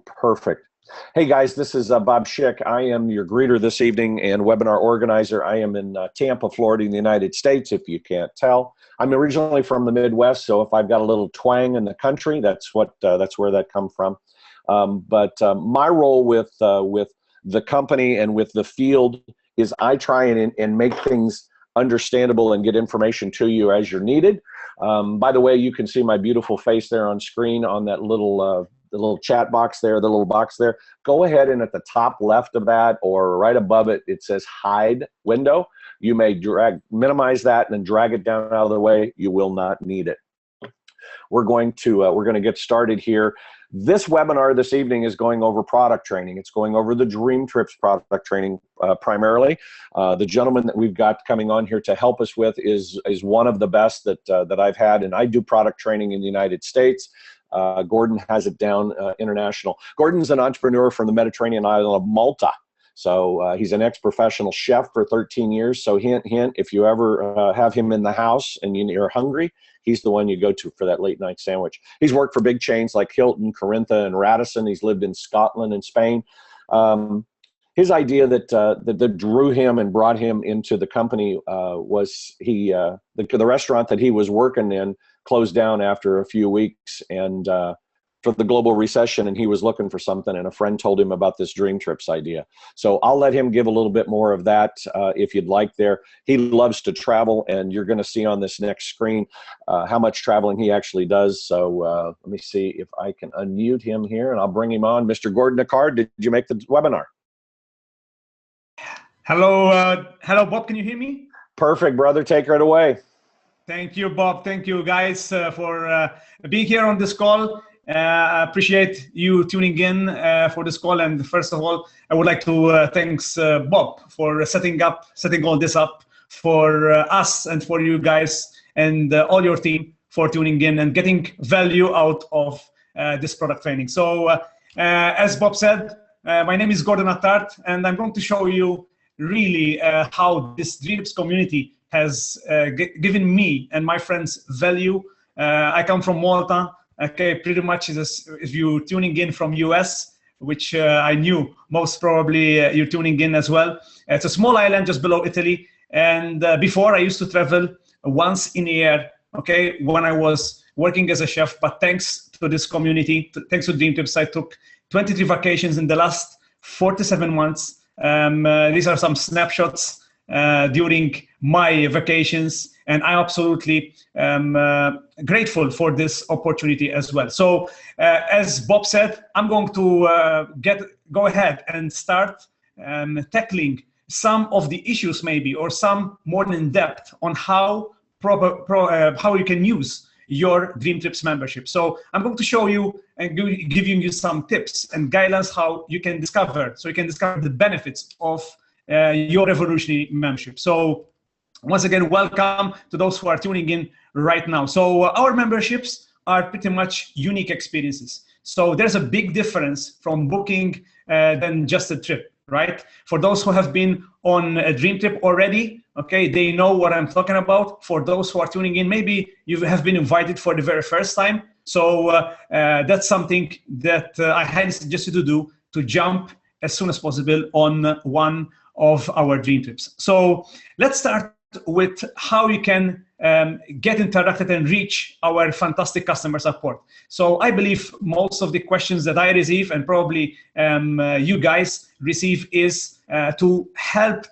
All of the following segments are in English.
Perfect. Hey guys, this is Bob Schick. I am your greeter this evening and webinar organizer. I am in Tampa, Florida, in the United States, if you can't tell. I'm originally from the Midwest, so if I've got a little twang in the country, that's where that come from. My role with the company and with the field is I try and make things understandable and get information to you as you're needed. By the way, you can see my beautiful face there on screen on that little the little chat box there, the little box there. Go ahead and at the top left of that or right above it, it says hide window. You may minimize that and then drag it down out of the way. You will not need it. We're going to get started here. This webinar this evening is going over product training. It's going over the DreamTrips product training primarily. The gentleman that we've got coming on here to help us with is one of the best that I've had, and I do product training in the United States. Gordon has it down international. Gordon's an entrepreneur from the Mediterranean island of Malta. So he's an ex-professional chef for 13 years. So hint, hint, if you ever have him in the house and you're hungry, he's the one you go to for that late night sandwich. He's worked for big chains like Hilton, Corintha, and Radisson. He's lived in Scotland and Spain. His idea that drew him and brought him into the company was the restaurant that he was working in closed down after a few weeks and for the global recession, and he was looking for something, and a friend told him about this DreamTrips idea. So I'll let him give a little bit more of that if you'd like there. He loves to travel, and you're going to see on this next screen how much traveling he actually does. So let me see if I can unmute him here, and I'll bring him on. Mr. Gordon Attard, did you make the webinar? Hello, hello, Bob. Can you hear me? Perfect, brother. Take it away. Thank you, Bob. Thank you, guys, for being here on this call. I appreciate you tuning in for this call. And first of all, I would like to thanks Bob for setting all this up for us and for you guys and all your team for tuning in and getting value out of this product training. So as Bob said, my name is Gordon Attard, and I'm going to show you really how this DreamTrips community has given me and my friends value. I come from Malta. Okay, pretty much if you're tuning in from US, which I knew most probably you're tuning in as well. It's a small island just below Italy. And before I used to travel once in a year, okay, when I was working as a chef. But thanks to this community, thanks to DreamTrips, I took 23 vacations in the last 47 months. These are some snapshots during my vacations, and I'm absolutely grateful for this opportunity as well. So as Bob said, I'm going to go ahead and start tackling some of the issues maybe, or some more in depth on how you can use your DreamTrips membership. So I'm going to show you and giving you some tips and guidelines how you can discover the benefits of your revolutionary membership. So once again, welcome to those who are tuning in right now. So our memberships are pretty much unique experiences. So there's a big difference from booking than just a trip, right? For those who have been on a dream trip already, okay, they know what I'm talking about. For those who are tuning in, maybe you have been invited for the very first time. So that's something that I highly suggest you to do, to jump as soon as possible on one of our dream trips. So let's start with how you can get interacted and reach our fantastic customer support. So I believe most of the questions that I receive, and probably you guys receive, is to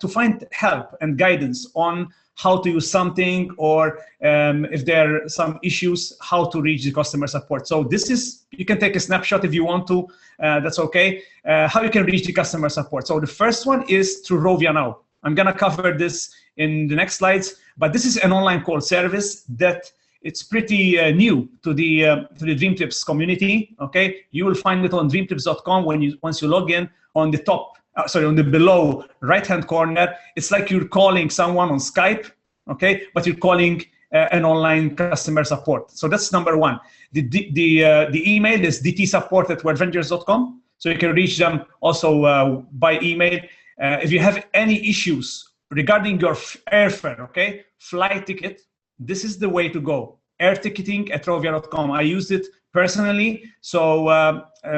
find help and guidance on how to use something, or if there are some issues, how to reach the customer support. So this is, you can take a snapshot if you want to, that's okay, how you can reach the customer support. So the first one is through Rovia Now. I'm gonna cover this in the next slides, but this is an online call service that it's pretty new to the DreamTrips community. Okay, you will find it on DreamTrips.com once you log in. On the top, on the below right-hand corner, it's like you're calling someone on Skype. Okay, but you're calling an online customer support. So that's number one. The email is dtsupport@wordventures.com, so you can reach them also by email. If you have any issues regarding your airfare, okay, flight ticket, this is the way to go. Air ticketing at Rovia.com. I used it personally, so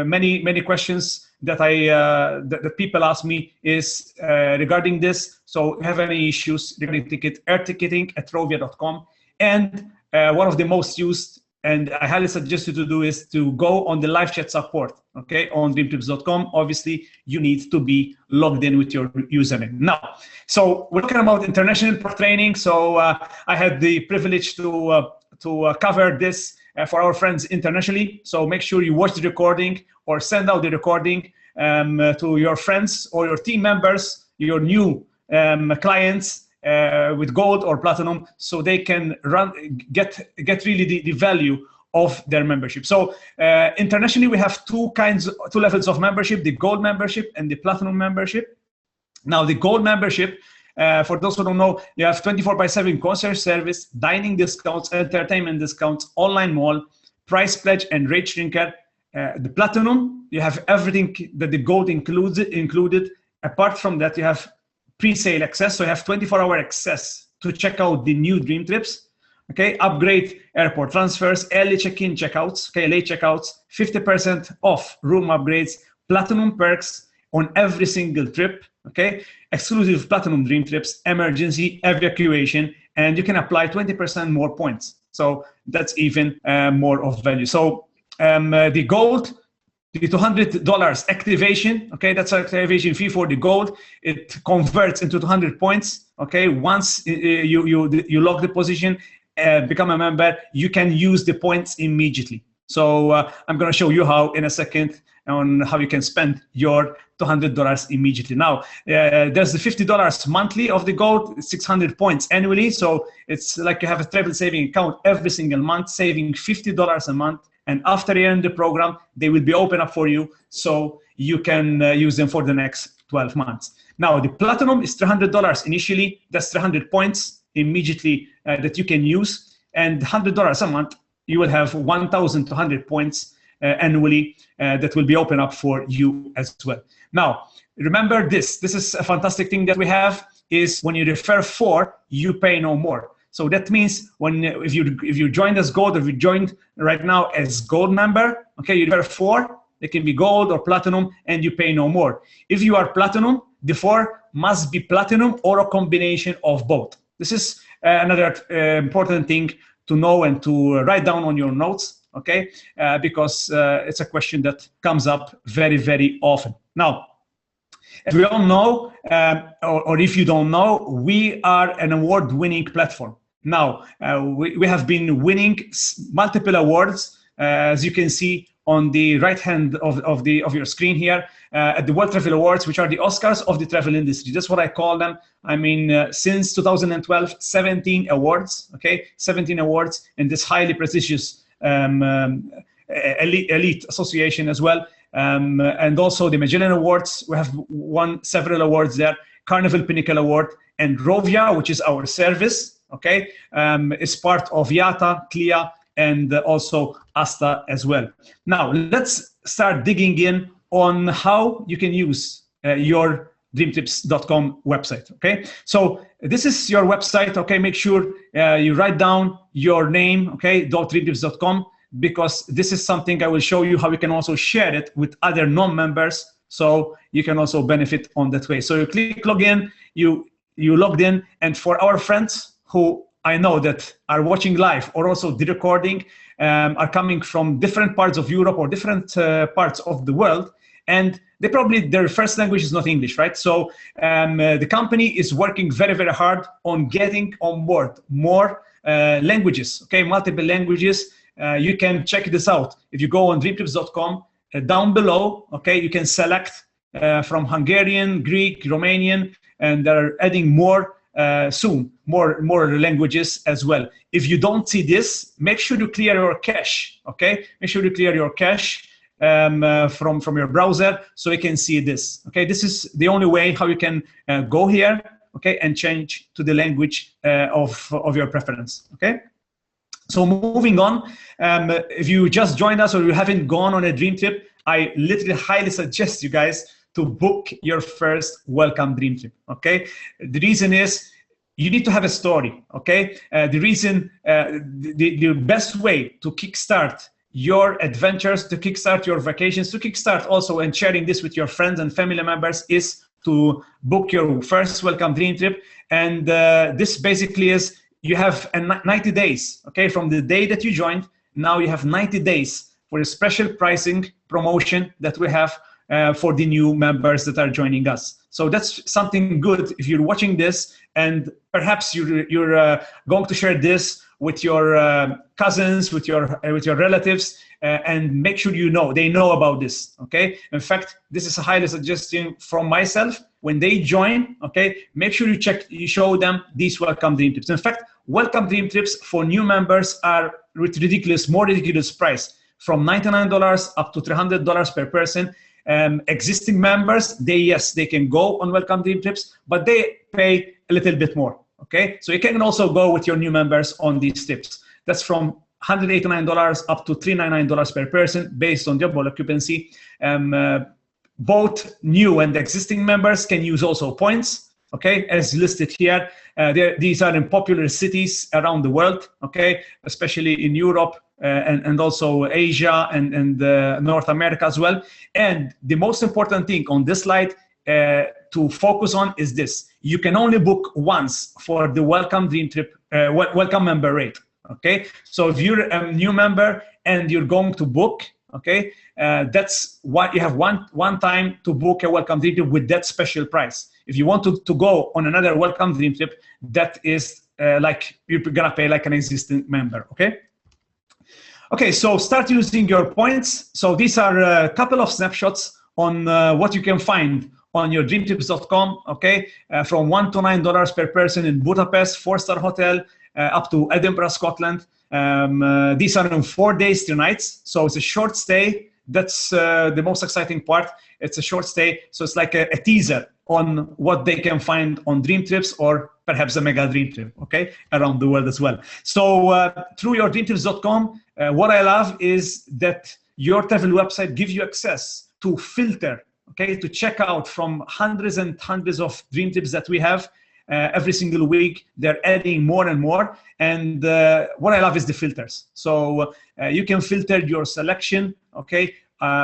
many questions that that people ask me is regarding this. So if you have any issues regarding air ticketing at rovia.com. And one of the most used, and I highly suggest you to do, is to go on the live chat support, okay, on DreamTrips.com. Obviously, you need to be logged in with your username. Now, so we're talking about international product training. So I had the privilege to cover this for our friends internationally. So make sure you watch the recording or send out the recording to your friends or your team members, your new clients, with gold or platinum, so they can get really the value of their membership. So internationally, we have two levels of membership: the gold membership and the platinum membership. Now, the gold membership, for those who don't know, you have 24/7 concierge service, dining discounts, entertainment discounts, online mall, price pledge, and RateShrinker. The platinum, you have everything that the gold included. Apart from that, you have pre-sale access, so you have 24-hour access to check out the new DreamTrips, okay? Upgrade airport transfers, early check-in, checkouts, okay, late checkouts, 50% off room upgrades, platinum perks on every single trip, okay? Exclusive platinum DreamTrips, emergency evacuation, and you can apply 20% more points. So that's even more of value. So the gold, the $200 activation, okay, that's our activation fee for the gold. It converts into 200 points, okay? Once you lock the position, become a member, you can use the points immediately. So I'm going to show you how in a second on how you can spend your $200 immediately. Now, there's the $50 monthly of the gold, 600 points annually. So it's like you have a travel saving account every single month, saving $50 a month. And after you end the program, they will be open up for you, so you can use them for the next 12 months. Now, the platinum is $300 initially. That's 300 points immediately that you can use. And $100 a month, you will have 1,200 points annually that will be open up for you as well. Now, remember this. This is a fantastic thing that we have, is when you refer 4, you pay no more. So that means if you joined as gold, or if you joined right now as gold member, okay, you refer 4, it can be gold or platinum, and you pay no more. If you are platinum, the 4 must be platinum or a combination of both. This is another important thing to know and to write down on your notes, okay, because it's a question that comes up very, very often. Now, as we all know, or if you don't know, we are an award-winning platform. Now, we have been winning multiple awards, as you can see on the right hand of your screen here, at the World Travel Awards, which are the Oscars of the travel industry. That's what I call them. I mean, since 2012, 17 awards, okay? 17 awards in this highly prestigious elite association as well. And also the Magellan Awards, we have won several awards there, Carnival Pinnacle Award, and Rovia, which is our service, okay, is part of IATA, CLIA, and also ASTA as well. Now, let's start digging in on how you can use your DreamTrips.com website, okay? So this is your website, okay? Make sure you write down your name, okay, .dreamtrips.com, because this is something I will show you how you can also share it with other non-members, so you can also benefit on that way. So you click login, you logged in, and for our friends who I know that are watching live or also the recording, are coming from different parts of Europe or different parts of the world, and they probably, their first language is not English, right? So the company is working very, very hard on getting on board more languages, okay, multiple languages. You can check this out. If you go on dreamtrips.com, down below, okay, you can select from Hungarian, Greek, Romanian, and they're adding more soon, more languages as well. If you don't see this, make sure you clear your cache, okay? Make sure you clear your cache from your browser so you can see this, okay? This is the only way how you can go here, okay, and change to the language of your preference, okay? So moving on, if you just joined us or you haven't gone on a dream trip, I literally highly suggest you guys to book your first welcome dream trip, okay? The reason is you need to have a story, okay? The reason, the best way to kickstart your adventures, to kickstart your vacations, to kickstart also and sharing this with your friends and family members is to book your first Welcome Dream Trip. And this basically is, you have 90 days, okay, from the day that you joined. Now you have 90 days for a special pricing promotion that we have for the new members that are joining us. So that's something good if you're watching this, and perhaps you're going to share this with your cousins, with your relatives, and make sure they know about this. Okay. In fact, this is a highly suggestion from myself. When they join, okay, make sure you show them these Welcome Dream Trips. In fact, Welcome Dream Trips for new members are with more ridiculous price, from $99 up to $300 per person. Existing members, they can go on Welcome Dream Trips, but they pay a little bit more. Okay, so you can also go with your new members on these trips. That's from $189 up to $399 per person, based on double occupancy. Both new and existing members can use also points, okay, as listed here. These are in popular cities around the world, okay, especially in Europe and also Asia and North America as well. And the most important thing on this slide to focus on is this: you can only book once for the Welcome Dream Trip, Welcome Member Rate. Okay, so if you're a new member and you're going to book, okay, that's what you have one time to book a Welcome Dream Trip with that special price. If you want to go on another Welcome Dream Trip, that is like you're gonna pay like an existing member. Okay. Okay, so start using your points. So these are a couple of snapshots on what you can find on your DreamTrips.com, okay, from $1 to $9 per person in Budapest, 4-star hotel, up to Edinburgh, Scotland. These are in 4 days, 3 nights, so it's a short stay. That's the most exciting part. It's a short stay, so it's like a teaser on what they can find on DreamTrips, or perhaps a mega dream trip, okay, around the world as well. So through your DreamTrips.com, what I love is that your travel website gives you access to filter, okay, to check out from hundreds and hundreds of dream trips that we have every single week. They're adding more and more. And what I love is the filters. So you can filter your selection, okay.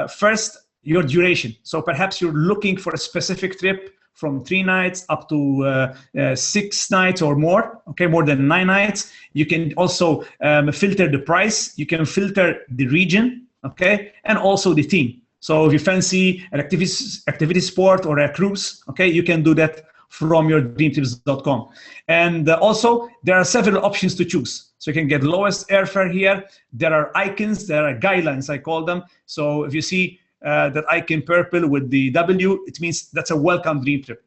First, your duration. So perhaps you're looking for a specific trip from 3 nights up to 6 nights or more, okay, more than 9 nights. You can also filter the price. You can filter the region, okay, and also the theme. So if you fancy an activity sport or a cruise, okay, you can do that from your DreamTrips.com. And also, there are several options to choose. So you can get lowest airfare here. There are icons, there are guidelines, I call them. So if you see that icon purple with the W, it means that's a welcome dream trip.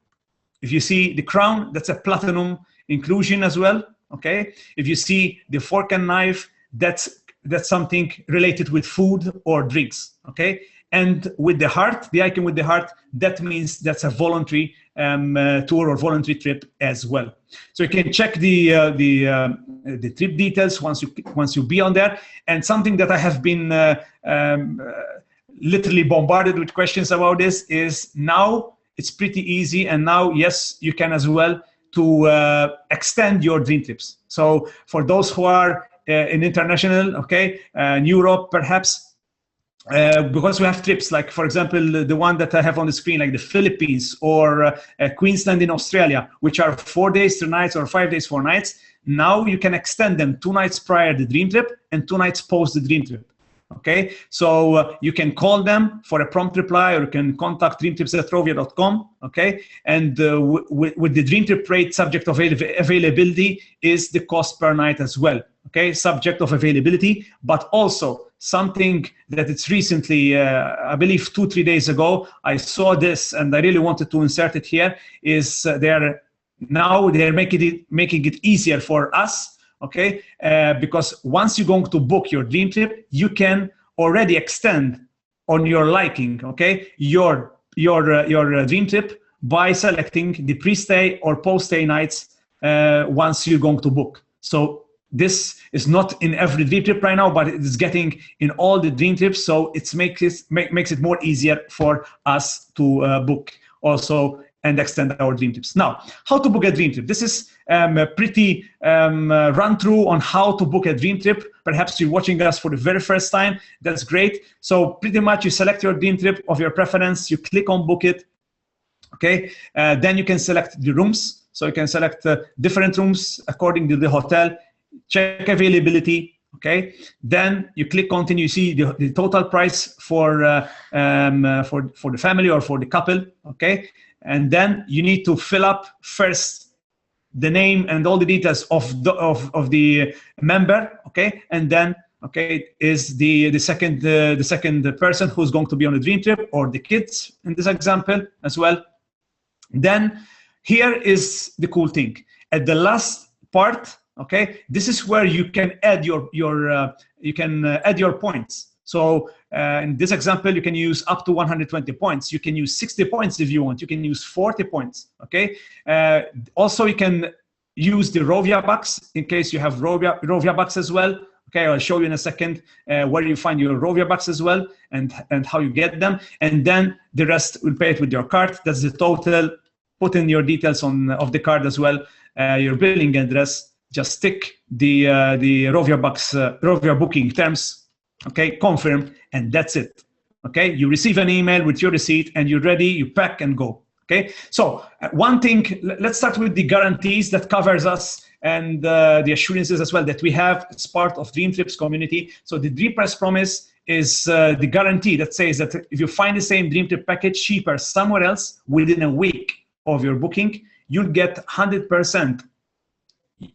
If you see the crown, that's a platinum inclusion as well, okay? If you see the fork and knife, that's something related with food or drinks, okay? And with the heart, the icon with the heart, that means that's a voluntary tour or voluntary trip as well. So you can check the trip details once you be on there. And something that I have been literally bombarded with questions about this is now it's pretty easy, and now yes, you can as well to extend your dream trips. So for those who are in international, okay, in Europe perhaps. Because we have trips like, for example, the one that I have on the screen, like the Philippines or Queensland in Australia, which are 4 days, 3 nights, or 5 days, 4 nights. Now you can extend them 2 nights prior to the dream trip and 2 nights post the dream trip. Okay, so you can call them for a prompt reply, or you can contact dreamtrips@rovia.com. Okay, and with the dream trip rate, subject of availability is the cost per night as well. Okay, subject of availability, but also something that it's recently, I believe 2-3 days ago, I saw this and I really wanted to insert it here, is they're making it easier for us, okay, because once you're going to book your dream trip, you can already extend on your liking, okay, your dream trip by selecting the pre-stay or post-stay nights once you're going to book. So this is not in every dream trip right now, but it's getting in all the dream trips. So it makes it more easier for us to book also and extend our dream trips. Now, how to book a dream trip? This is a pretty run through on how to book a dream trip. Perhaps you're watching us for the very first time. That's great. So pretty much you select your dream trip of your preference. You click on book it. Okay. Then you can select the rooms. So you can select different rooms according to the hotel. Check availability. Okay, then you click continue. You see the total price for the family or for the couple. Okay, and then you need to fill up first the name and all the details of the member. Okay, and then is the second person who's going to be on the dream trip, or the kids in this example as well. Then here is the cool thing at the last part. Okay, this is where you can add your points. So in this example, you can use up to 120 points. You can use 60 points if you want. You can use 40 points. Okay. Also, you can use the Rovia bucks in case you have Rovia bucks as well. Okay, I'll show you in a second where you find your Rovia bucks as well and how you get them. And then the rest will pay it with your card. That's the total. Put in your details of the card as well. Your billing address. Just tick the Rovia bucks, Rovia booking terms, okay, confirm, and that's it. Okay, you receive an email with your receipt and you're ready, you pack and go. Okay, so one thing, let's start with the guarantees that covers us and the assurances as well that we have as part of DreamTrips community. So the DreamPrice promise is the guarantee that says that if you find the same dream trip package cheaper somewhere else within a week of your booking, you'll get 100%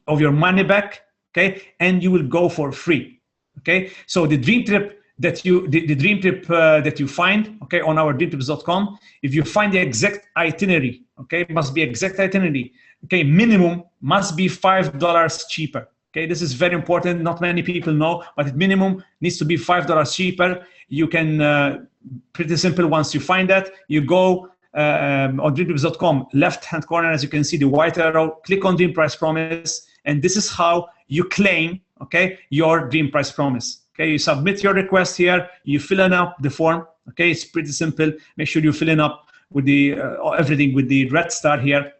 of your money back, okay, and you will go for free. Okay, so the dream trip that you that you find, okay, on our dreamtrips.com, if you find the exact itinerary, okay, must be exact itinerary, okay, minimum must be $5 cheaper. Okay, this is very important. Not many people know, but at minimum needs to be $5 cheaper. You can pretty simple. Once you find that, you go on DreamTrips.com, left-hand corner, as you can see, the white arrow, click on Dream Price Promise, and this is how you claim, okay, your Dream Price Promise. Okay, you submit your request here, you fill in up the form. Okay, it's pretty simple. Make sure you fill in up with the everything with the red star here.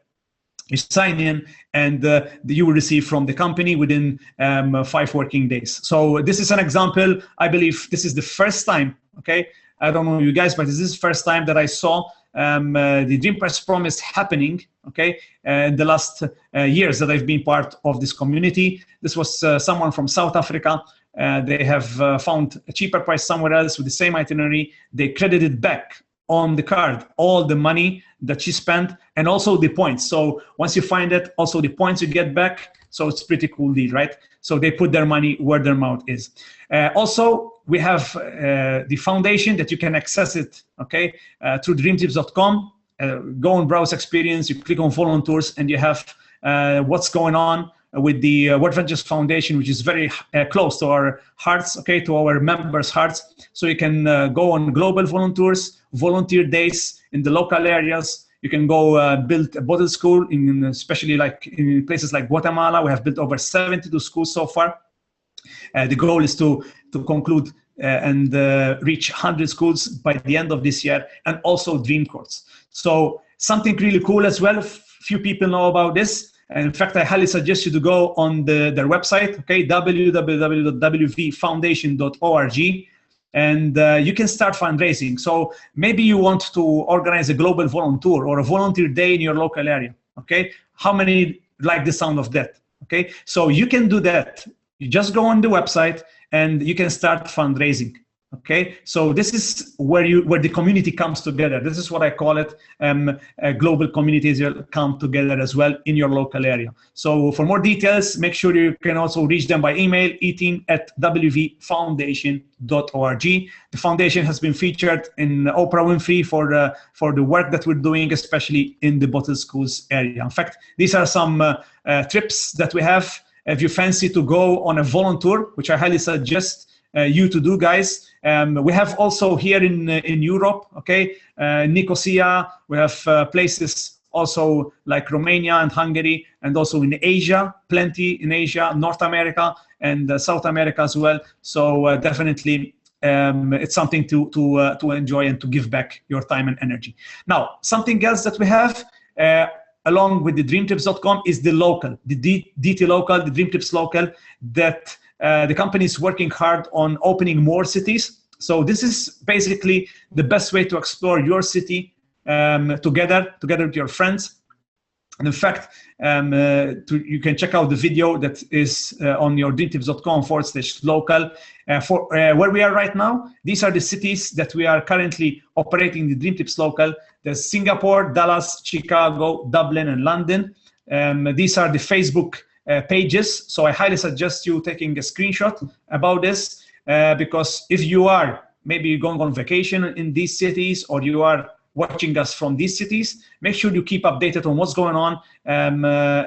You sign in, and you will receive from the company within 5 working days. So this is an example. I believe this is the first time. Okay, I don't know you guys, but this is the first time that I saw the Dream Price Promise happening, okay, in the last years that I've been part of this community. This was someone from South Africa. They have found a cheaper price somewhere else with the same itinerary. They credited back on the card all the money that she spent and also the points. So once you find it, also the points you get back. So it's pretty cool deal, right? So they put their money where their mouth is. Also, we have the foundation that you can access it, okay, through dreamtrips.com. Go on browse experience, you click on volunteers, and you have what's going on with the World Ventures Foundation, which is very close to our hearts, okay, to our members' hearts. So you can go on global volunteers, volunteer days in the local areas. You can go build a bottle school, especially like in places like Guatemala. We have built over 72 schools so far. The goal is to conclude and reach 100 schools by the end of this year, and also dream courts. So something really cool as well. Few people know about this. And in fact, I highly suggest you to go on their website, okay, www.vfoundation.org, and you can start fundraising. So maybe you want to organize a global volunteer or a volunteer day in your local area, okay? How many like the sound of that, okay? So you can do that. You just go on the website and you can start fundraising. Okay, so this is where the community comes together. This is what I call it. Global communities will come together as well in your local area. So for more details, make sure you can also reach them by email, eteam@wvfoundation.org. The foundation has been featured in Oprah Winfrey for the work that we're doing, especially in the bottle schools area. In fact, these are some trips that we have. If you fancy to go on a volunteer, which I highly suggest you to do, guys. We have also here in Europe, okay, Nicosia. We have places also like Romania and Hungary, and also in Asia, plenty in Asia, North America, and South America as well. So definitely, it's something to enjoy and to give back your time and energy. Now, something else that we have along with the DreamTrips.com is the local, the DT local, the DreamTrips local, that the company is working hard on opening more cities. So this is basically the best way to explore your city together with your friends. And in fact, you can check out the video that is on your DreamTrips.com/local. For where we are right now, these are the cities that we are currently operating the DreamTrips local. There's Singapore, Dallas, Chicago, Dublin, and London. These are the Facebook pages. So I highly suggest you taking a screenshot about this, because if you are maybe going on vacation in these cities, or you are watching us from these cities, make sure you keep updated on what's going on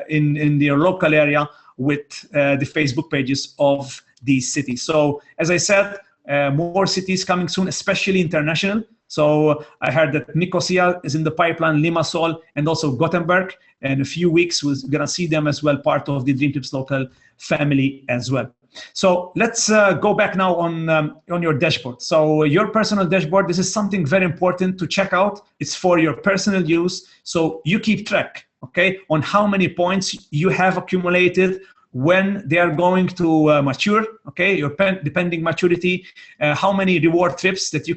in your local area with the Facebook pages of these cities. So as I said, more cities coming soon, especially international. So I heard that Nicosia is in the pipeline, Limassol, and also Gothenburg. In a few weeks, we're gonna see them as well, part of the DreamTrips local family as well. So let's go back now on your dashboard. So your personal dashboard, this is something very important to check out. It's for your personal use. So you keep track, okay, on how many points you have accumulated, when they are going to mature, okay, your depending maturity, how many reward trips that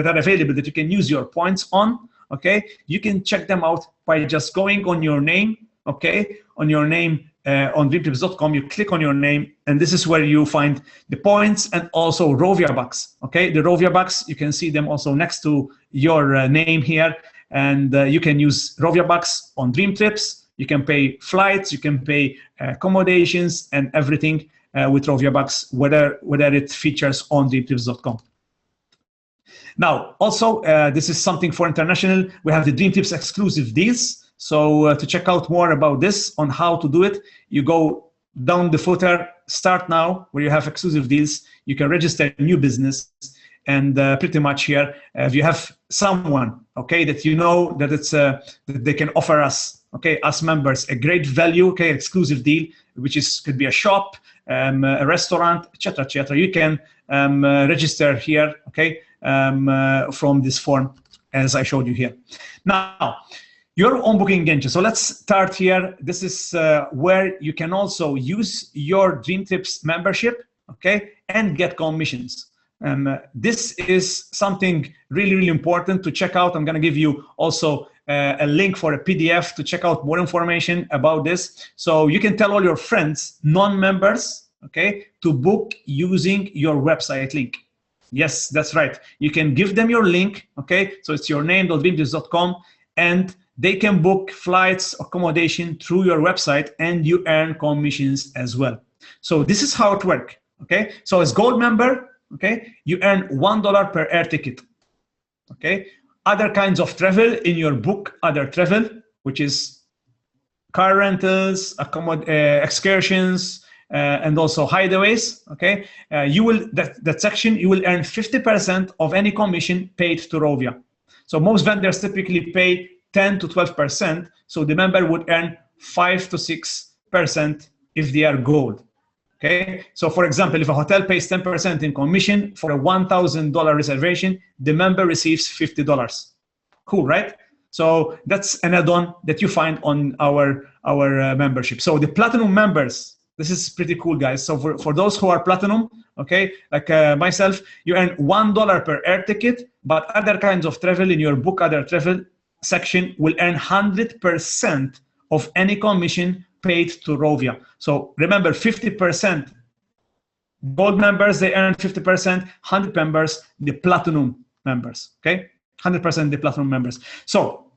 are available that you can use your points on, okay. You can check them out by just going on your name, okay, on your name. On DreamTrips.com, you click on your name, and this is where you find the points and also Rovia bucks. Okay, the Rovia bucks, you can see them also next to your name here, and you can use Rovia bucks on DreamTrips. You can pay flights, you can pay accommodations, and everything with Rovia bucks, whether it features on DreamTrips.com. Now, also, this is something for international. We have the DreamTrips exclusive deals. So to check out more about this, on how to do it, you go down the footer, start now, where you have exclusive deals. You can register a new business, and pretty much here, if you have someone, okay, that you know that it's that they can offer us, okay, us members, a great value, okay, exclusive deal, which could be a shop, a restaurant, etc., etc. You can register here, okay, from this form, as I showed you here. Now, your own booking engine. So let's start here. This is where you can also use your DreamTrips membership, okay, and get commissions. This is something really, really important to check out. I'm going to give you also a link for a PDF to check out more information about this. So you can tell all your friends, non-members, okay, to book using your website link. Yes, that's right. You can give them your link, okay? So it's your name.dreamtrips.com, and they can book flights, accommodation through your website, and you earn commissions as well. So this is how it works, okay? So as gold member, okay, you earn $1 per air ticket, okay? Other kinds of travel in your book, other travel, which is car rentals, excursions, and also hideaways, okay? You will, that section, you will earn 50% of any commission paid to Rovia. So most vendors typically pay 10 to 12%, so the member would earn 5 to 6% if they are gold, okay? So for example, if a hotel pays 10% in commission for a $1,000 reservation, the member receives $50. Cool, right? So that's an add-on that you find on our membership. So the platinum members, this is pretty cool, guys. So for those who are platinum, okay, like myself, you earn $1 per air ticket, but other kinds of travel in your book, other travel section will earn 100% of any commission paid to Rovia. So remember, 50% gold members, they earn 50%, 100 members, the platinum members, okay? 100% the platinum members. So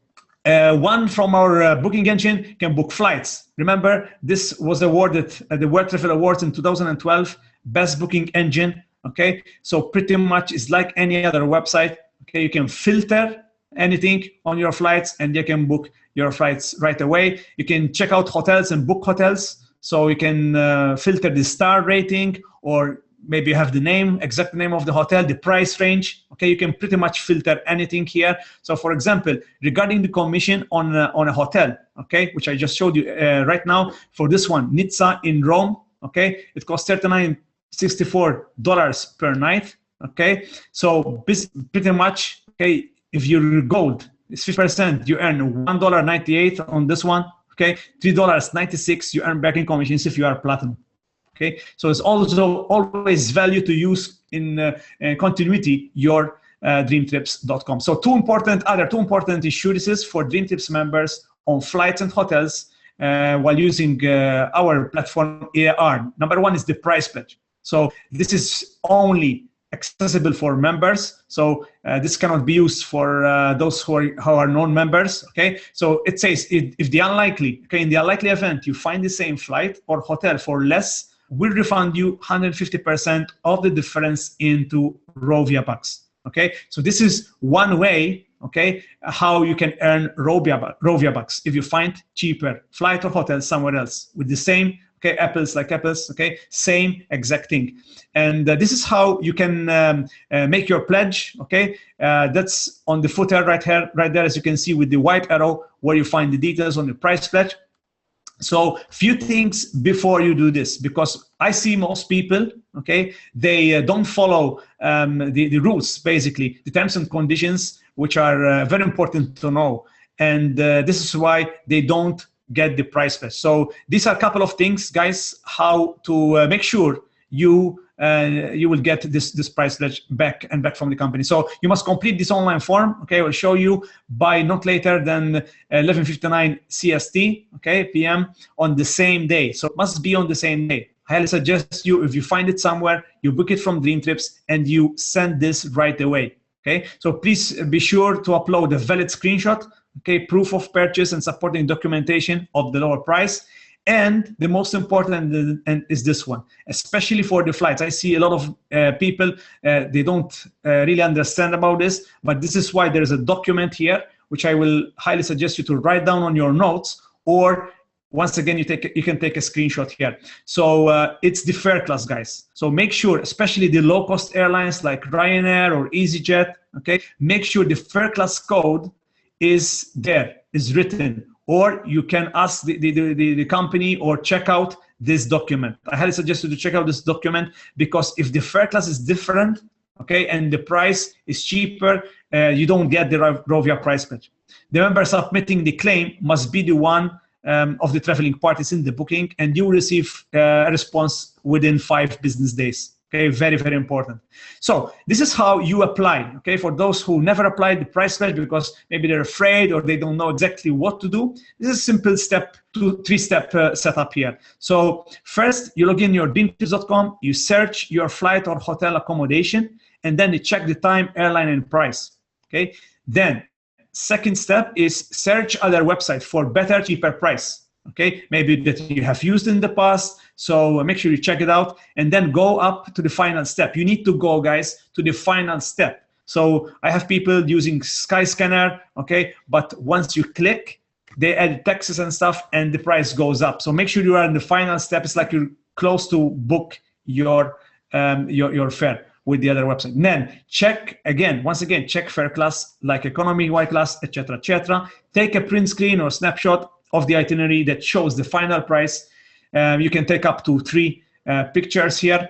one from our booking engine can book flights. Remember, this was awarded at the World Travel Awards in 2012, best booking engine, okay? So pretty much it's like any other website, okay? You can filter anything on your flights, and you can book your flights right away. You can check out hotels and book hotels. So you can filter the star rating, or maybe you have the name, exact name of the hotel, the price range. Okay, you can pretty much filter anything here. So for example, regarding the commission on a hotel, okay, which I just showed you right now, for this one, Nizza in Rome, okay, it costs $39.64 per night, okay. So pretty much, okay, if you're gold, it's 50%. You earn $1.98 on this one. Okay, $3.96 you earn back in commissions if you are platinum. Okay, so it's also always value to use in continuity your DreamTrips.com. So other two important assurances for DreamTrips members on flights and hotels while using our platform are: number one is the price pledge. So this is only accessible for members. So this cannot be used for those who are non-members. Okay, so it says in the unlikely event you find the same flight or hotel for less, we'll refund you 150% of the difference into Rovia bucks. Okay, so this is one way, okay, how you can earn Rovia bucks if you find cheaper flight or hotel somewhere else with the same, okay, apples like apples, okay, same exact thing. And this is how you can make your pledge, okay. That's on the footer right there, as you can see with the white arrow, where you find the details on the price pledge. So few things before you do this, because I see most people, okay, they don't follow the rules, basically, the terms and conditions, which are very important to know. And this is why they don't get the price pledge. So these are a couple of things, guys, how to make sure you will get this price pledge back from the company. So you must complete this online form. Okay, I will show you by not later than 11:59 CST, okay, PM on the same day. So it must be on the same day. I highly suggest you, if you find it somewhere, you book it from DreamTrips and you send this right away. Okay, so please be sure to upload a valid screenshot, okay, proof of purchase and supporting documentation of the lower price. And the most important is this one, especially for the flights. I see a lot of people, they don't really understand about this, but this is why there's a document here, which I will highly suggest you to write down on your notes, or once again, you can take a screenshot here. So it's the fare class, guys. So make sure, especially the low-cost airlines like Ryanair or EasyJet, okay, make sure the fare class code is there, is written, or you can ask the company or check out this document. I highly suggest you to check out this document, because if the fare class is different, okay, and the price is cheaper, you don't get the Rovia price pledge. The member submitting the claim must be the one of the traveling parties in the booking, and you will receive a response within 5 business days. Okay, very, very important. So this is how you apply, okay, for those who never applied the price pledge because maybe they're afraid or they don't know exactly what to do. This is a simple three-step setup here. So first, you log in your DreamTrips.com, you search your flight or hotel accommodation, and then you check the time, airline, and price, okay? Then, second step is search other websites for better, cheaper price, okay? Maybe that you have used in the past, so make sure you check it out, and then go up to the final step. You need to go, guys, to the final step. So I have people using Skyscanner, okay? But once you click, they add taxes and stuff, and the price goes up. So make sure you are in the final step. It's like you're close to book your fare with the other website. And then check again, once again, check fare class like economy, Y class, etc., etc. Take a print screen or snapshot of the itinerary that shows the final price. You can take up to 3 pictures here,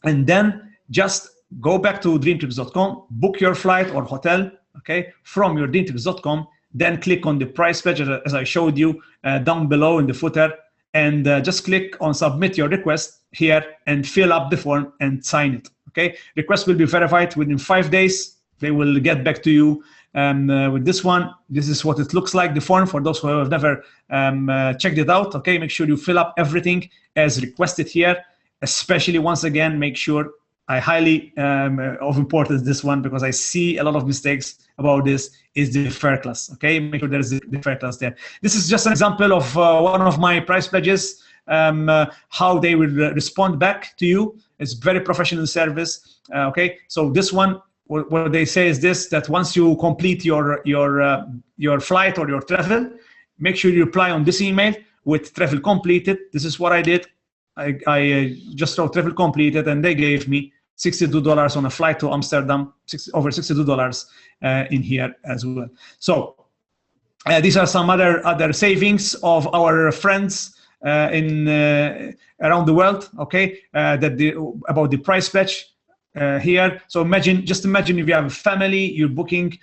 and then just go back to DreamTrips.com, book your flight or hotel, okay, from your DreamTrips.com, then click on the price pledge as I showed you down below in the footer, and just click on submit your request here and fill up the form and sign it. Okay, request will be verified within 5 days. They will get back to you with this one. This is what it looks like, the form, for those who have never checked it out. Okay, make sure you fill up everything as requested here, especially, once again, make sure, I highly of importance this one, because I see a lot of mistakes about this, is the fare class. Okay, make sure there's the fare class there. This is just an example of one of my price pledges, how they will respond back to you. It's very professional service. Okay, so this one, what they say is this, that once you complete your flight or your travel, make sure you reply on this email with travel completed. This is what I did. I just wrote travel completed, and they gave me $62 on a flight to Amsterdam, over $62 in here as well. So these are some other savings of our friends around the world, okay, about the price pledge. here. So just imagine if you have a family, you're booking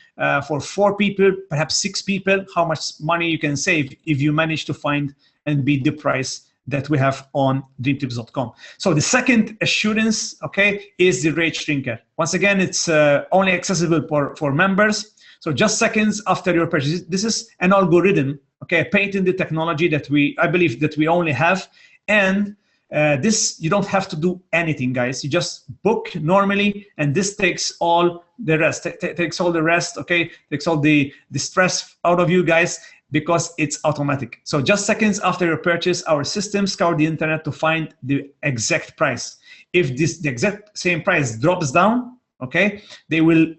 for 4 people, perhaps 6 people, how much money you can save if you manage to find and beat the price that we have on DreamTrips.com. So the second assurance, okay, is the RateShrinker. Once again, it's only accessible for members. So just seconds after your purchase, this is an algorithm, okay, a patented technology that I believe that we only have. And this, you don't have to do anything, guys. You just book normally, and this takes all the rest. Takes all the rest, okay? Takes all the stress out of you guys, because it's automatic. So just seconds after your purchase, our system scour the internet to find the exact price. If the exact same price drops down, okay, they will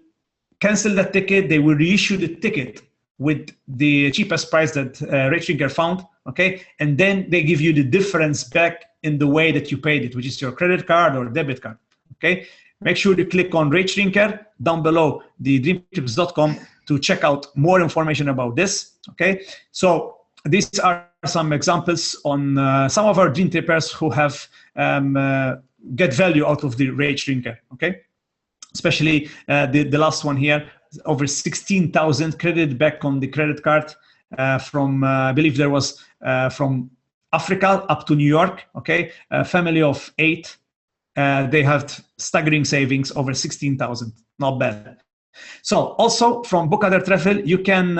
cancel that ticket. They will reissue the ticket with the cheapest price that RateShrinker found, okay? And then they give you the difference back in the way that you paid it, which is your credit card or debit card, okay? Make sure you click on RateShrinker down below the DreamTrips.com to check out more information about this, okay? So these are some examples on some of our DreamTrippers who have get value out of the RateShrinker, okay? Especially the last one here, over 16,000 credited back on the credit card from, I believe there was from Africa up to New York, okay? A family of 8, they had staggering savings, over 16,000, not bad. So also from Book Other Travel, you can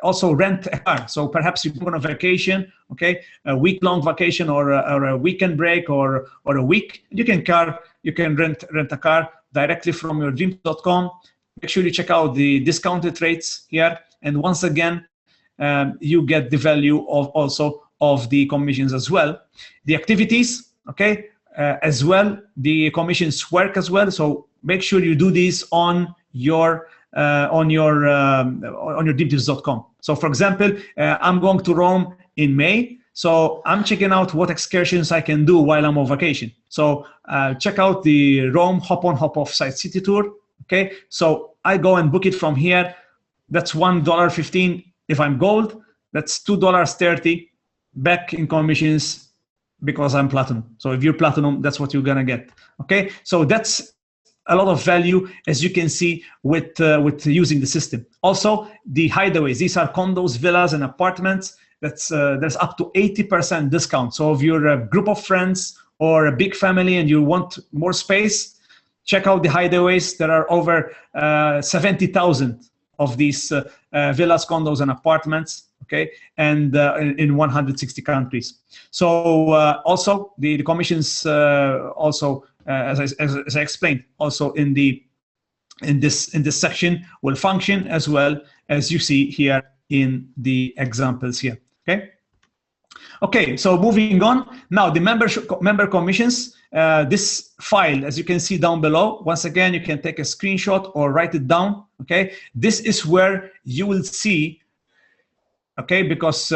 also rent a car. So perhaps you go on a vacation, okay, a week-long vacation or a weekend break or a week. You can rent a car directly from your dream.com. Make sure you check out the discounted rates here. And once again, you get the value of the commissions as well. The activities, okay, as well, the commissions work as well. So make sure you do these on your DreamTrips.com. So for example, I'm going to Rome in May. So I'm checking out what excursions I can do while I'm on vacation. So check out the Rome hop on hop off site city tour. Okay, so I go and book it from here. That's $1.15 if I'm gold. That's $2.30 back in commissions because I'm platinum. So if you're platinum, that's what you're gonna get. Okay, so that's a lot of value, as you can see, with using the system. Also, the hideaways. These are condos, villas, and apartments. That's there's up to 80% discount. So if you're a group of friends or a big family and you want more space, check out the hideaways. There are over 70,000 of these villas, condos, and apartments. Okay, and in 160 countries. So also the commissions also. As I explained, also in this section will function as well as you see here in the examples here. Okay. Okay. So moving on now, the member commissions. This file, as you can see down below, once again you can take a screenshot or write it down. Okay. This is where you will see. Okay, because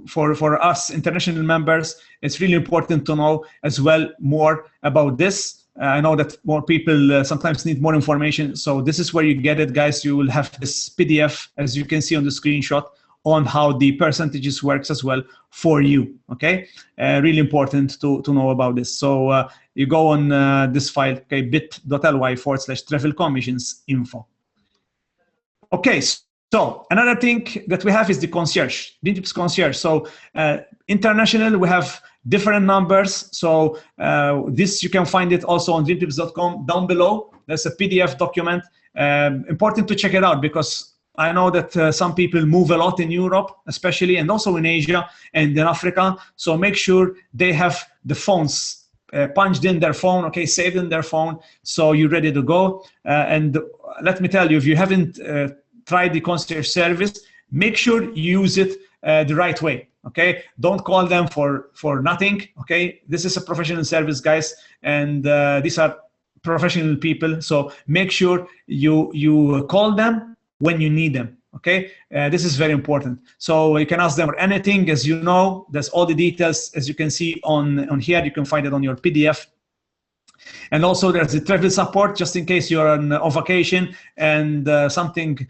for us international members, it's really important to know as well more about this. I know that more people sometimes need more information. So this is where you get it, guys. You will have this PDF, as you can see on the screenshot, on how the percentages works as well for you. Okay, really important to know about this. So you go on this file, okay, bit.ly/travel commissions info. Okay. So another thing that we have is the Concierge, DreamTrips Concierge. So international, we have different numbers. So this, you can find it also on DreamTrips.com down below. There's a PDF document. Important to check it out because I know that some people move a lot in Europe, especially, and also in Asia and in Africa. So make sure they have the phones punched in their phone, okay, saved in their phone, so you're ready to go. And let me tell you, if you haven't try the concierge service, make sure you use it the right way, okay? Don't call them for nothing, okay? This is a professional service, guys, and these are professional people, so make sure you call them when you need them, okay? This is very important. So you can ask them for anything. As you know, there's all the details, as you can see on here. You can find it on your PDF. And also there's the travel support, just in case you're on vacation and something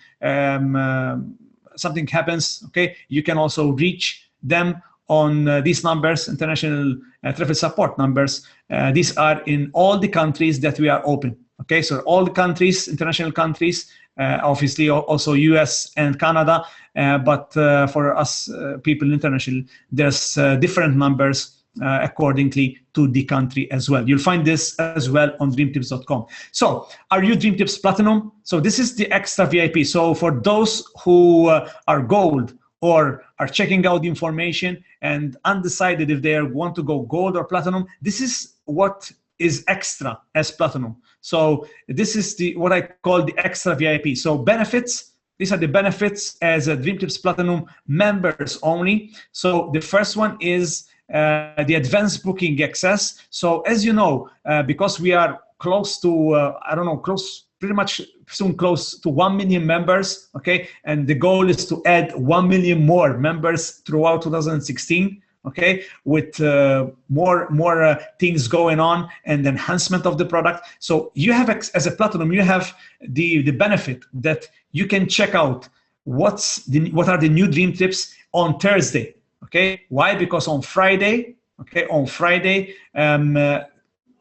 happens, okay? You can also reach them on these numbers, international travel support numbers. These are in all the countries that we are open, Okay, so all the countries, international countries, obviously also US and Canada, but for us people international, there's different numbers accordingly to the country as well. You'll find this as well on dreamtrips.com. So are you DreamTrips Platinum? So this is the extra VIP. So for those who are gold or are checking out the information and undecided if they want to go gold or platinum, this is what is extra as platinum. So this is what I call the extra VIP. So benefits, these are the benefits as a DreamTrips Platinum members only. So the first one is the advanced booking access. So as you know, because we are close to, I don't know, pretty much soon close to 1 million members, okay? And the goal is to add 1 million more members throughout 2016, okay? With more things going on and enhancement of the product. So you have, as a Platinum, you have the benefit that you can check out what are the new Dream Trips on Thursday. Okay, why? Because on Friday, okay,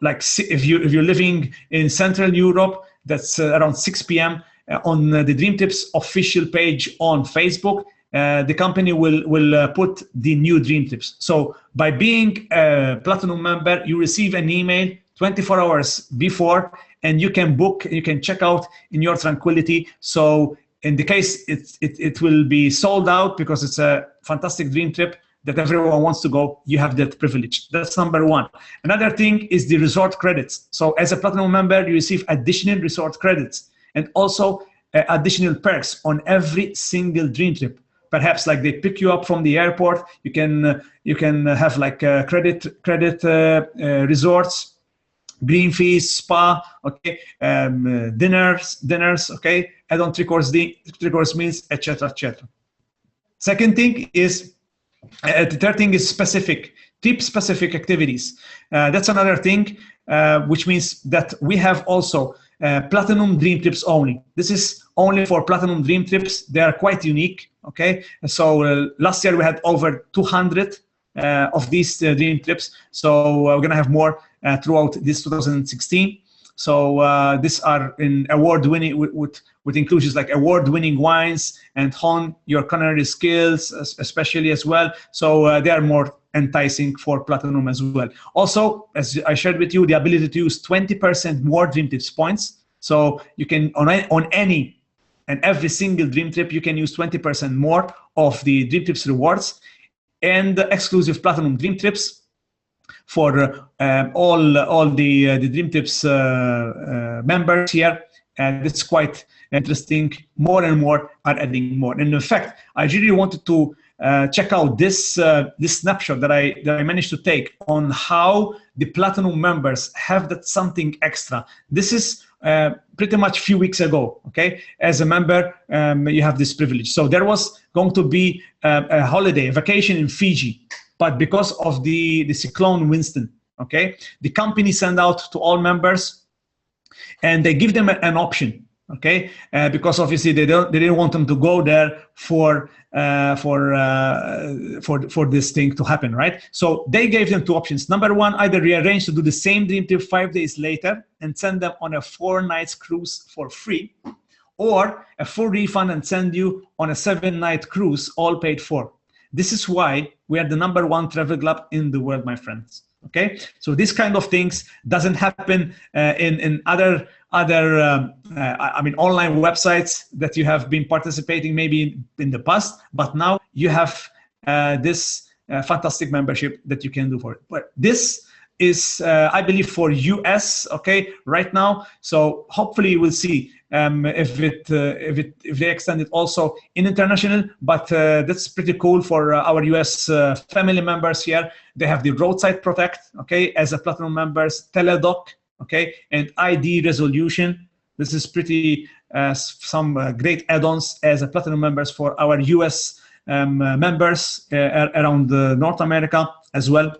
like if you're living in Central Europe, that's around 6 p.m. On the DreamTrips official page on Facebook, the company will put the new DreamTrips. So by being a Platinum member, you receive an email 24 hours before, and you can book, you can check out in your tranquility. So in the case it will be sold out because it's a fantastic dream trip that everyone wants to go, you have that privilege. That's number one. Another thing is the resort credits. So as a Platinum member, you receive additional resort credits and also additional perks on every single dream trip. Perhaps like they pick you up from the airport, you can have like credit resorts, green fees, spa, okay, dinners, okay, add-on three-course meals, etc., etc. Second thing is, the third thing is trip-specific activities. That's another thing, which means that we have also Platinum Dream Trips only. This is only for Platinum Dream Trips. They are quite unique, okay? So last year we had over 200 of these Dream Trips. So we're gonna have more throughout this 2016. So these are in award-winning with inclusions like award-winning wines and hone your culinary skills, especially as well. So they are more enticing for Platinum as well. Also, as I shared with you, the ability to use 20% more DreamTrips points. So you can on any and every single dream trip, you can use 20% more of the DreamTrips rewards and the exclusive Platinum Dream Trips for all the DreamTrips members here. And it's quite interesting. More and more are adding more. And in fact, I really wanted to check out this snapshot that I managed to take on how the Platinum members have that something extra. This is pretty much a few weeks ago, okay? As a member, you have this privilege. So there was going to be a holiday, a vacation in Fiji, but because of the cyclone Winston, okay, the company sent out to all members, and they give them an option, okay, because obviously they didn't want them to go there for this thing to happen, right? So they gave them two options. Number one, either rearrange to do the same dream trip 5 days later and send them on a 4-night cruise for free, or a full refund and send you on a 7-night cruise, all paid for. This is why we are the #1 travel club in the world, my friends. Okay, so this kind of things doesn't happen in other I mean online websites that you have been participating maybe in the past, but now you have this fantastic membership that you can do for it. But this is I believe for US, okay, right now. So hopefully we'll see if they extend it also in international, but that's pretty cool for our US family members here. They have the Roadside Protect, okay, as a Platinum members, Teledoc, okay, and ID resolution. This is pretty some great add-ons as a Platinum members for our US members around North America as well.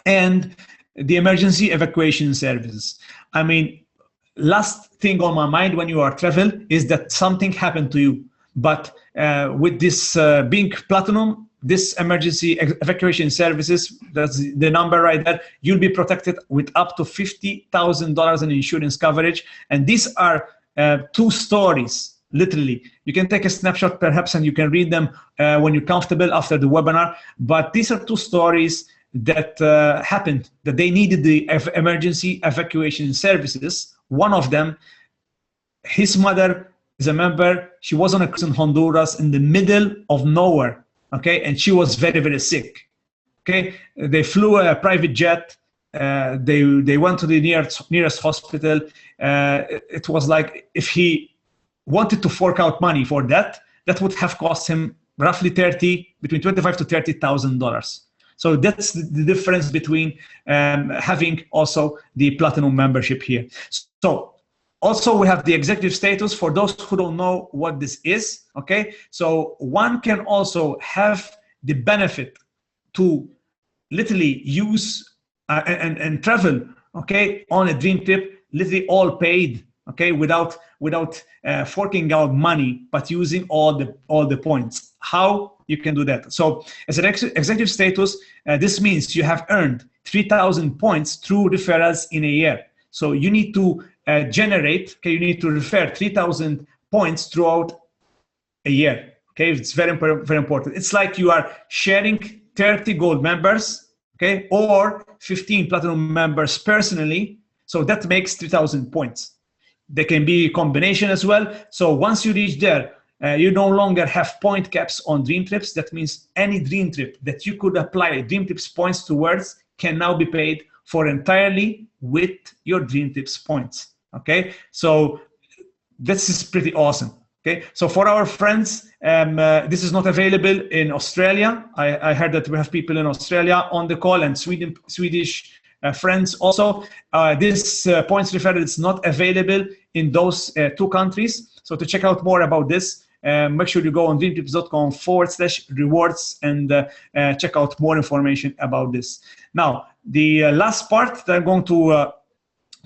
And the emergency evacuation services. I mean, last thing on my mind when you are travel is that something happened to you. But with this being Platinum, this emergency evacuation services, that's the number right there, you'll be protected with up to $50,000 in insurance coverage. And these are 2 stories. Literally, you can take a snapshot perhaps and you can read them when you're comfortable after the webinar. But these are 2 stories that happened, that they needed the emergency evacuation services. One of them, his mother is a member. She was on a cruise in Honduras in the middle of nowhere, okay? And she was very, very sick, okay? They flew a private jet. They went to the nearest hospital. It was like if he wanted to fork out money for that, that would have cost him roughly between $25,000 to $30,000. So that's the difference between having also the platinum membership here. So also we have the executive status for those who don't know what this is, okay? So one can also have the benefit to literally use and travel, okay, on a dream trip, literally all paid, okay, without forking out money, but using all the points. How you can do that? So as an executive status, this means you have earned 3,000 points through referrals in a year. So you need to generate, okay, you need to refer 3,000 points throughout a year. Okay, it's very important. It's like you are sharing 30 gold members, okay, or 15 platinum members personally. So that makes 3,000 points. There can be a combination as well. So once you reach there, you no longer have point caps on DreamTrips. That means any dream trip that you could apply DreamTrips points towards can now be paid for entirely with your DreamTrips points. Okay, so this is pretty awesome. Okay, so for our friends, this is not available in Australia. I heard that we have people in Australia on the call and Swedish friends also. This points referral is not available in those 2 countries. So to check out more about this, make sure you go on dreamtrips.com/rewards and check out more information about this. Now, the last part that I'm going to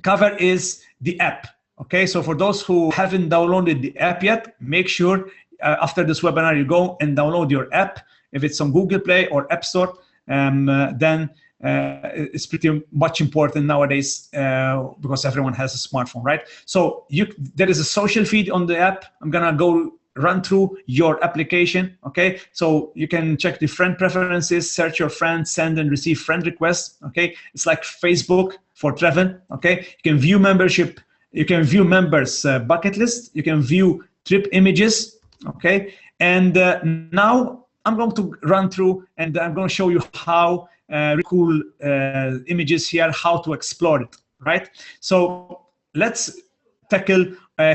cover is the app. Okay, so for those who haven't downloaded the app yet, make sure after this webinar you go and download your app. If it's on Google Play or App Store, then it's pretty much important nowadays because everyone has a smartphone, right? So there is a social feed on the app. I'm gonna go run through your application, okay? So you can check the friend preferences, search your friends, send and receive friend requests, okay? It's like Facebook for travel, okay? You can view membership, you can view members' bucket list, you can view trip images, okay? And now I'm going to run through and I'm going to show you how cool images here, how to explore it, right? So let's tackle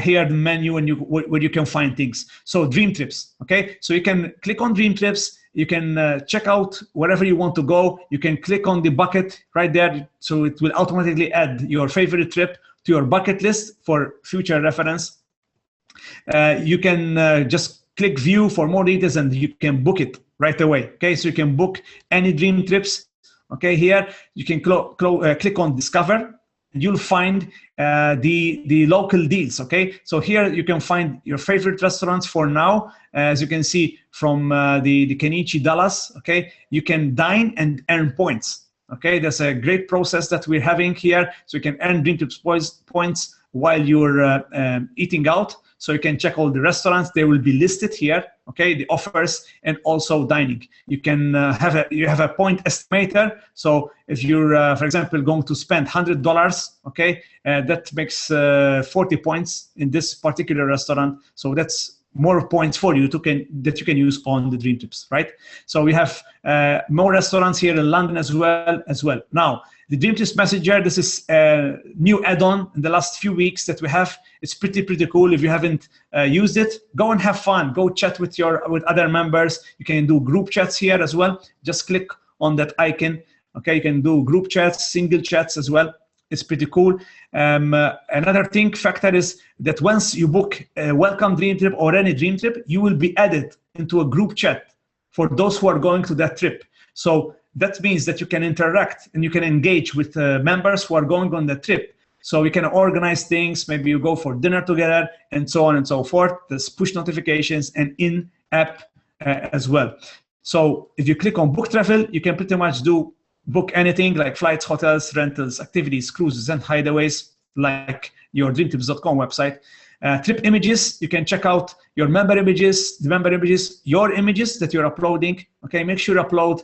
here the menu and where you can find things. So DreamTrips, okay? So you can click on DreamTrips, you can check out wherever you want to go. You can click on the bucket right there, so it will automatically add your favorite trip to your bucket list for future reference. You can just click view for more details and you can book it right away, okay? So you can book any dream trips, okay? Here you can click on discover and you'll find the local deals, okay? So here you can find your favorite restaurants for now. As you can see from the Kenichi Dallas, okay? You can dine and earn points, okay? That's a great process that we're having here. So you can earn DreamTrips points while you're eating out. So you can check all the restaurants, they will be listed here, okay, the offers and also dining. You can have a point estimator. So if you're, for example, going to spend $100, okay, that makes 40 points in this particular restaurant. So that's more points for you that you can use on the DreamTrips, right? So we have more restaurants here in London as well. Now, the DreamTrips Messenger, this is a new add-on in the last few weeks that we have. It's pretty cool. If you haven't used it, go and have fun. Go chat with other members. You can do group chats here as well. Just click on that icon. Okay, you can do group chats, single chats as well. It's pretty cool. Another factor is that once you book a welcome dream trip or any dream trip, you will be added into a group chat for those who are going to that trip. So that means that you can interact and you can engage with members who are going on the trip. So we can organize things, maybe you go for dinner together and so on and so forth. There's push notifications and in-app as well. So if you click on book travel, you can pretty much book anything like flights, hotels, rentals, activities, cruises, and hideaways, like your DreamTrips.com website. Trip images, you can check out your member images, your images that you're uploading. Okay, make sure you upload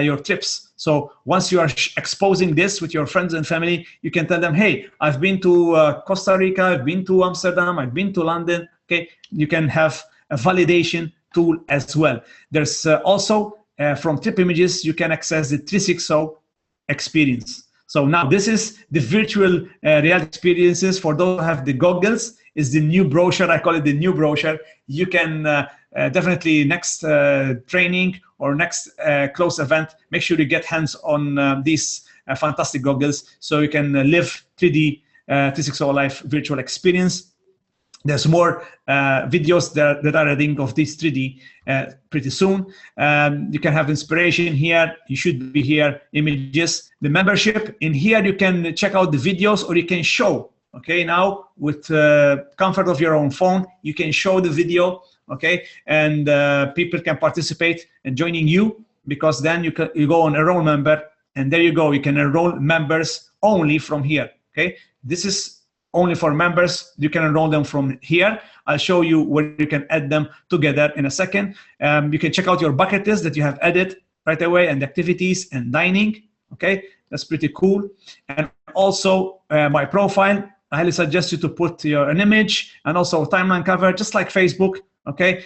your trips. So once you are exposing this with your friends and family, you can tell them, hey, I've been to Costa Rica, I've been to Amsterdam, I've been to London. Okay, you can have a validation tool as well. There's also from trip images, you can access the 360 experience. So now this is the virtual reality experiences. For those who have the goggles, is the new brochure. I call it the new brochure. You can definitely next training or next close event, make sure you get hands on these fantastic goggles so you can live 3D 360 life virtual experience. There's more videos that are adding of this 3D pretty soon. You can have inspiration here. You should be here, images. The membership, in here you can check out the videos or you can show. Okay, now with comfort of your own phone, you can show the video, okay, and people can participate in joining you, because then you go on enroll member, and there you go, you can enroll members only from here. Okay, this is only for members. You can enroll them from here. I'll show you where you can add them together in a second. You can check out your bucket list that you have added right away, and activities and dining. Okay, that's pretty cool. And also my profile, I highly suggest you to put an image and also a timeline cover, just like Facebook. Okay,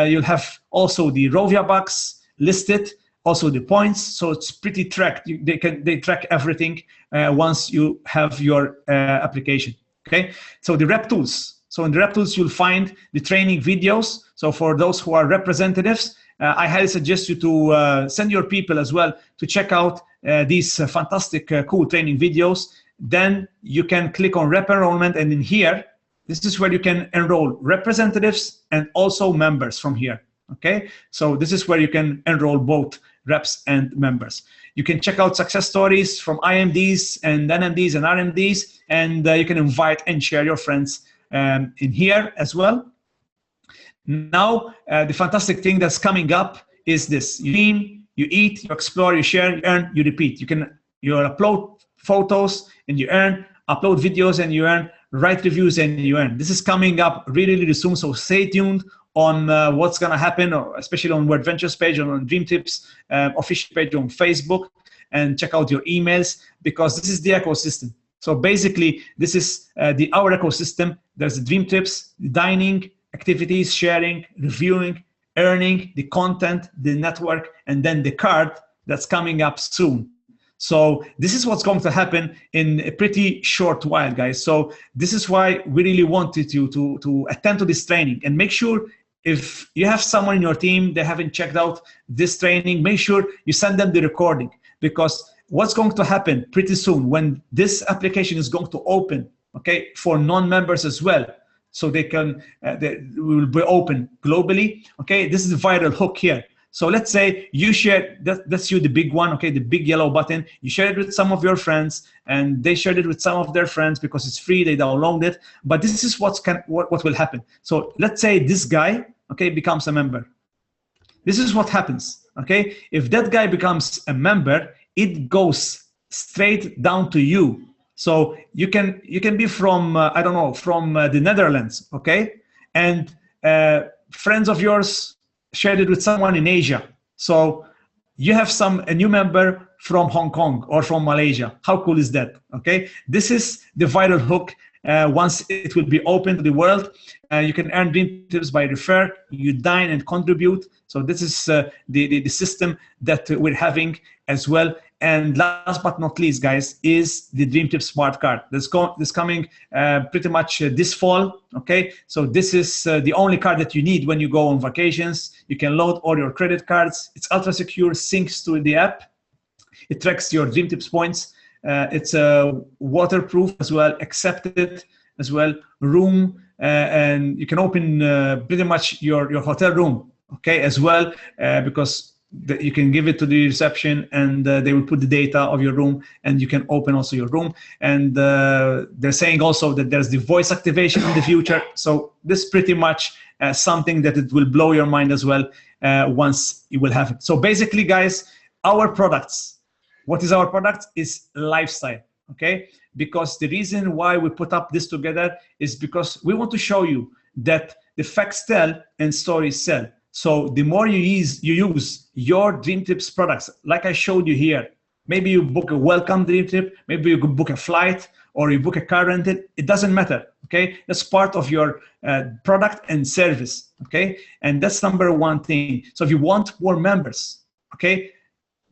you'll have also the Rovia box listed, also the points, so it's pretty tracked. They track everything once you have your application. Okay, so the rep tools. So in the rep tools, you'll find the training videos. So for those who are representatives, I highly suggest you to send your people as well to check out these fantastic, cool training videos. Then you can click on rep enrollment, and in here, this is where you can enroll representatives and also members from here. Okay, so this is where you can enroll both reps and members. You can check out success stories from IMDs and NMDs and RMDs, and you can invite and share your friends in here as well. Now, the fantastic thing that's coming up is this: you dream, you eat, you explore, you share, you earn, you repeat. You upload photos and you earn, upload videos and you earn, write reviews and you earn. This is coming up really, really soon, so stay tuned on what's going to happen, or especially on World Ventures page, or on DreamTrips official page on Facebook, and check out your emails, because this is the ecosystem. So basically, this is our ecosystem. There's the DreamTrips, the dining, activities, sharing, reviewing, earning, the content, the network, and then the card that's coming up soon. So this is what's going to happen in a pretty short while, guys. So this is why we really wanted you to attend to this training, and make sure if you have someone in your team they haven't checked out this training, make sure you send them the recording, because what's going to happen pretty soon when this application is going to open, okay, for non-members as well, so they will be open globally. Okay, this is the viral hook here. So let's say you share, that's you, the big one, okay, the big yellow button. You share it with some of your friends, and they shared it with some of their friends because it's free, they download it. But this is what will happen. So let's say this guy, okay, becomes a member. This is what happens, okay? If that guy becomes a member, it goes straight down to you. So you can be from, I don't know, from the Netherlands, okay? And friends of yours shared it with someone in Asia. So you have a new member from Hong Kong or from Malaysia. How cool is that? Okay, this is the viral hook. Once it will be open to the world, you can earn DreamTrips by refer, you dine and contribute. So this is the system that we're having as well. And last but not least, guys, is the DreamTrips Smart Card. That's coming pretty much this fall, okay? So this is the only card that you need when you go on vacations. You can load all your credit cards. It's ultra secure, syncs to the app. It tracks your DreamTrips points. It's waterproof as well, accepted as well, room, and you can open pretty much your hotel room, okay, as well, because that you can give it to the reception, and they will put the data of your room, and you can open also your room. And they're saying also that there's the voice activation in the future. So this pretty much something that it will blow your mind as well once you will have it. So basically, guys, our products, what is our product? Is lifestyle, okay? Because the reason why we put up this together is because we want to show you that the facts tell and stories sell. So the more you use your DreamTrips products, like I showed you here, maybe you book a welcome dream trip, maybe you book a flight, or you book a car rental, it doesn't matter, okay? That's part of your product and service, okay? And that's number one thing. So if you want more members, okay,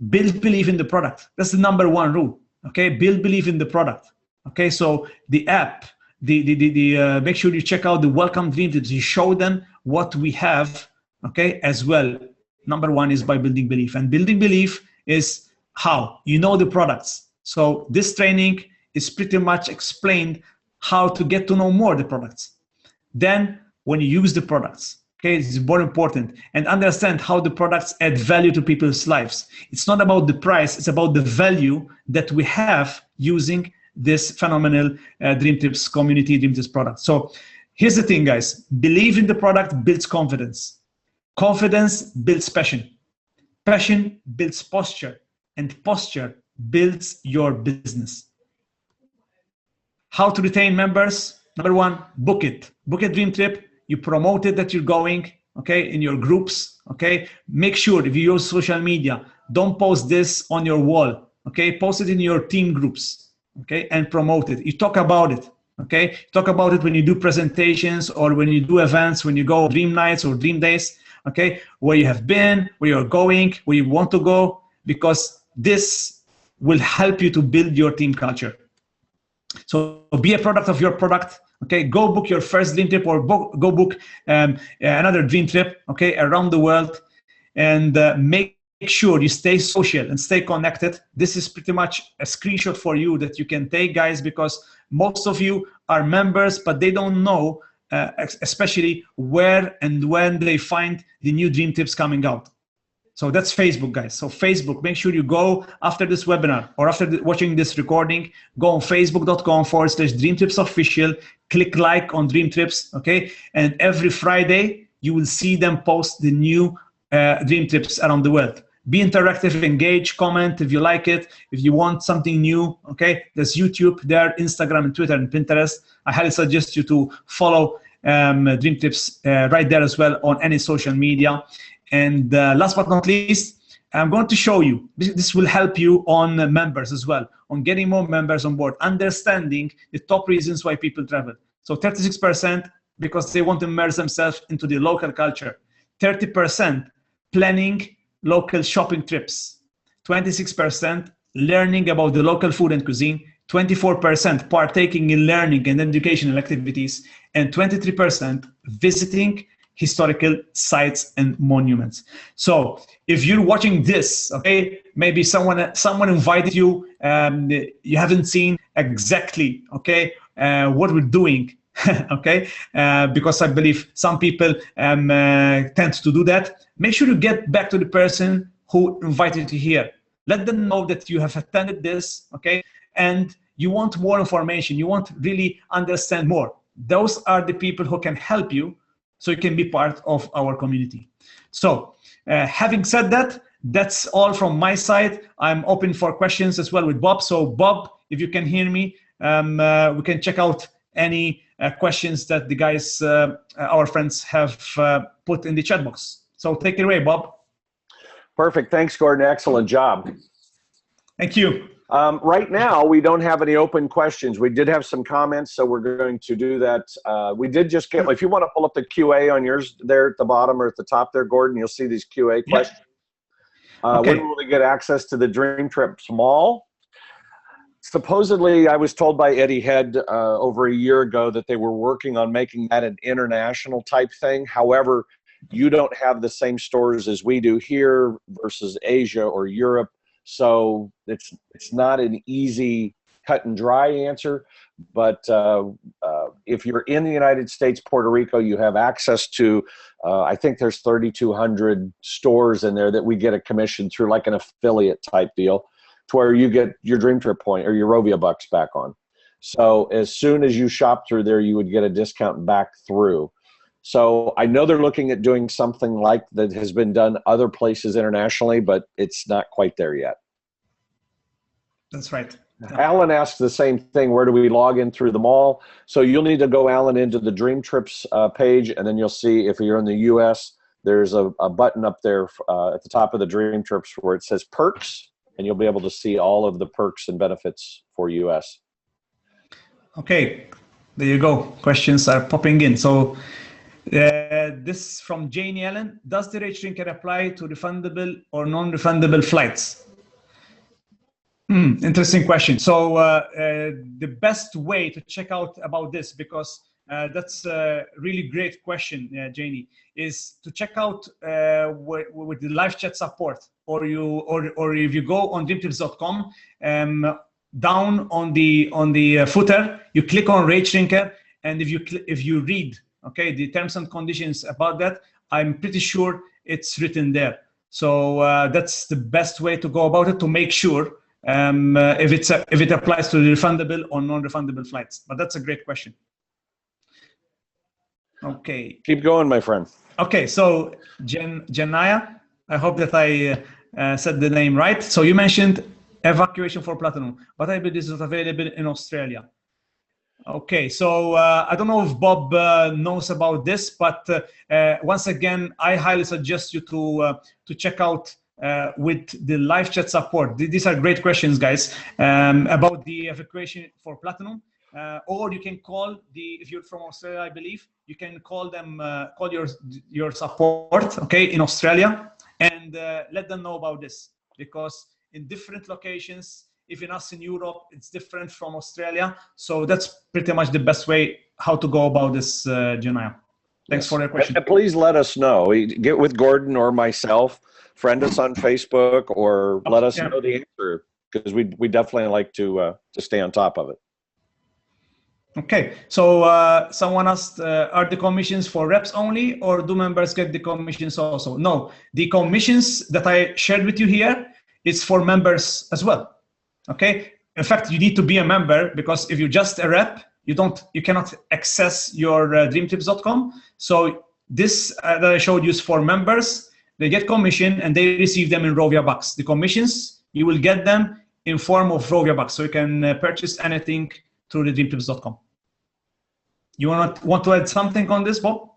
build belief in the product. That's the number one rule, okay? Build belief in the product, okay? So the app, make sure you check out the welcome dream tips. You show them what we have, okay, as well. Number one is by building belief. And building belief is how? You know the products. So this training is pretty much explained how to get to know more the products. Then when you use the products, okay, it's more important, and understand how the products add value to people's lives. It's not about the price, it's about the value that we have using this phenomenal DreamTrips community, DreamTrips product. So here's the thing, guys. Believe in the product builds confidence. Confidence builds passion. Passion builds posture. And posture builds your business. How to retain members? Number one, book it. Book a dream trip. You promote it that you're going, okay, in your groups, okay? Make sure if you use social media, don't post this on your wall, okay? Post it in your team groups, okay? And promote it. You talk about it, okay? Talk about it when you do presentations or when you do events, when you go dream nights or dream days, okay? Where you have been, where you're going, where you want to go, because this will help you to build your team culture. So be a product of your product, okay? Go book your first dream trip, or go book another dream trip, okay, around the world, and make sure you stay social and stay connected. This is pretty much a screenshot for you that you can take, guys, because most of you are members, but they don't know, especially where and when they find the new dream tips coming out. So that's Facebook, guys. So Facebook, make sure you go after this webinar or after watching this recording, go on facebook.com/DreamTripsOfficial, click like on DreamTrips, okay? And every Friday, you will see them post the new dream tips around the world. Be interactive, engage, comment if you like it, if you want something new, okay? There's YouTube there, Instagram, and Twitter, and Pinterest. I highly suggest you to follow DreamTrips right there as well on any social media. And last but not least, I'm going to show you, this will help you on members as well, on getting more members on board, understanding the top reasons why people travel. So 36% because they want to immerse themselves into the local culture, 30% planning local shopping trips, 26% learning about the local food and cuisine, 24% partaking in learning and educational activities, and 23% visiting historical sites and monuments. So if you're watching this, okay, maybe someone invited you, you haven't seen exactly, okay, what we're doing, okay, because I believe some people tend to do that. Make sure you get back to the person who invited you here. Let them know that you have attended this, okay, and you want more information, you want to really understand more. Those are the people who can help you, so you can be part of our community. So having said that, that's all from my side. I'm open for questions as well with Bob. So Bob, if you can hear me, we can check out any questions that the guys, our friends, have put in the chat box. So take it away, Bob. Perfect. Thanks, Gordon. Excellent job. Thank you. Right now, we don't have any open questions. We did have some comments, so we're going to do that. We did just get, if you want to pull up the QA on yours there at the bottom or at the top there, Gordon, you'll see these QA questions. Okay. When will we get access to the DreamTrips Mall? Supposedly, I was told by Eddie Head over a year ago that they were working on making that an international type thing. However, you don't have the same stores as we do here versus Asia or Europe. So it's not an easy cut and dry answer, but if you're in the United States, Puerto Rico, you have access to, I think there's 3,200 stores in there that we get a commission through, like an affiliate type deal, to where you get your DreamTrip point or your Rovia bucks back on. So as soon as you shop through there, you would get a discount back through. So I know they're looking at doing something like that has been done other places internationally, but it's not quite there yet. That's right. Alan asked the same thing. Where do we log in through the mall? So you'll need to go, Alan, into the DreamTrips page, and then you'll see, if you're in the US, there's a button up there at the top of the DreamTrips where it says perks, and you'll be able to see all of the perks and benefits for US. Okay, there you go. Questions are popping in. So this from Janie Allen. Does the RateShrinker apply to refundable or non-refundable flights? Interesting question. So the best way to check out about this, because that's a really great question, Janie, is to check out with the live chat support, or if you go on DreamTrips.com, down on the footer, you click on RateShrinker, and if you read, okay, the terms and conditions about that, I'm pretty sure it's written there. So that's the best way to go about it, to make sure if it applies to the refundable or non-refundable flights. But that's a great question. Okay. Keep going, my friend. Okay, so Janaya, I hope that I said the name right. So you mentioned evacuation for Platinum, but I believe this is available in Australia. Okay, so I don't know if Bob knows about this, but once again, I highly suggest you to check out with the live chat support. These are great questions, guys, about the evacuation for Platinum. Or you can call if you're from Australia, I believe, you can call them, call your support, okay, in Australia, and let them know about this, because in different locations, even us in Europe, it's different from Australia. So that's pretty much the best way how to go about this, Janaya. Thanks for the question. And please let us know. Get with Gordon or myself, friend us on Facebook, or let us know the answer, because we definitely like to stay on top of it. Okay, so someone asked, are the commissions for reps only, or do members get the commissions also? No, the commissions that I shared with you here is for members as well. Okay, in fact, you need to be a member, because if you're just a rep, you cannot access your DreamTrips.com. So this that I showed you is for members. They get commission and they receive them in Rovia bucks. The commissions, you will get them in form of Rovia bucks, so you can purchase anything through the DreamTrips.com. You want to add something on this, Bob?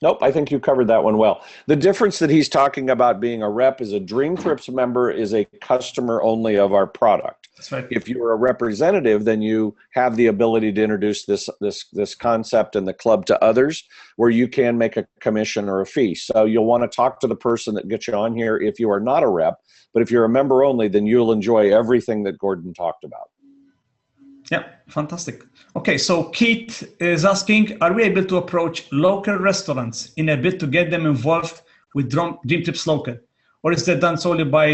Nope, I think you covered that one well. The difference that he's talking about being a rep is a DreamTrips member is a customer only of our product. That's right. If you're a representative, then you have the ability to introduce this concept and the club to others, where you can make a commission or a fee. So you'll want to talk to the person that gets you on here if you are not a rep, but if you're a member only, then you'll enjoy everything that Gordon talked about. Yeah, fantastic. Okay, so Keith is asking, are we able to approach local restaurants in a bid to get them involved with DreamTrips Local? Or is that done solely by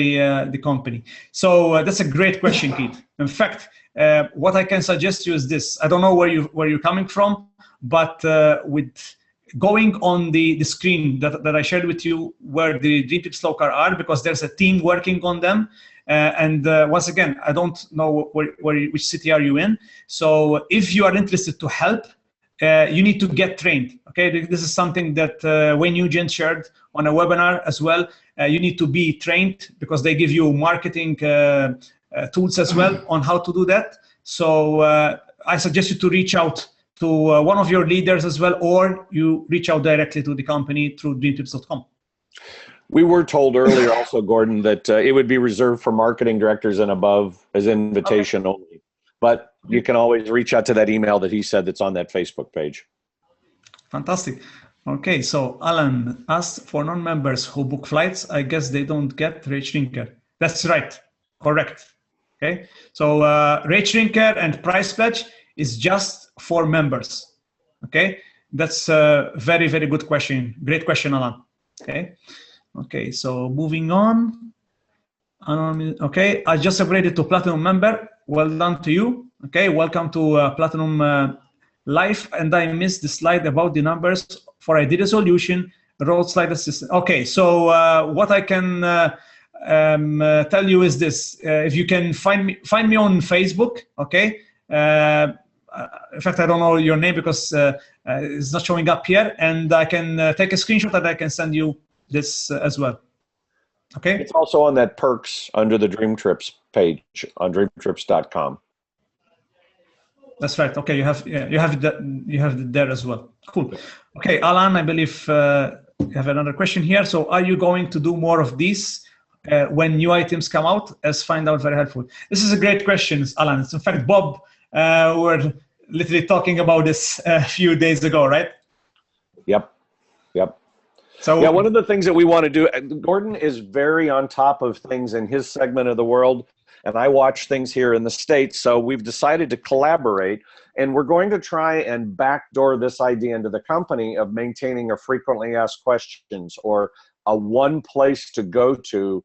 the company? So that's a great question, Keith. In fact, what I can suggest you is this. I don't know where you're coming from, but with going on the screen that I shared with you where the DreamTrips Local are, because there's a team working on them. And once again, I don't know which city are you in. So if you are interested to help, you need to get trained. Okay, this is something that Wayne Nugent shared on a webinar as well. You need to be trained, because they give you marketing tools as well on how to do that. So I suggest you to reach out to one of your leaders as well, or you reach out directly to the company through DreamTrips.com. We were told earlier also, Gordon, that it would be reserved for marketing directors and above as invitation only. But you can always reach out to that email that he said that's on that Facebook page. Fantastic. Okay, so Alan asked, for non-members who book flights, I guess they don't get RateShrinker. That's right. Correct. Okay, so RateShrinker and Price Pledge is just for members. Okay, that's a very, very good question. Great question, Alan. Okay. Okay, so moving on. Okay, I just upgraded to Platinum member. Well done to you. Okay, welcome to Platinum Life. And I missed the slide about the numbers for ID resolution, road slide assistant. Okay, so what I can tell you is this: if you can find me on Facebook, okay. In fact, I don't know your name because it's not showing up here, and I can take a screenshot and I can send you this as well. Okay. It's also on that perks under the DreamTrips page on DreamTrips.com. That's right. Okay, you have it there as well. Cool. Okay, Alan, I believe you have another question here. So, are you going to do more of these when new items come out? As find out very helpful. This is a great question, Alan. It's in fact, Bob, we're literally talking about this a few days ago, right? Yep. So yeah, one of the things that we want to do, Gordon is very on top of things in his segment of the world, and I watch things here in the States. So we've decided to collaborate, and we're going to try and backdoor this idea into the company of maintaining a frequently asked questions or a one place to go to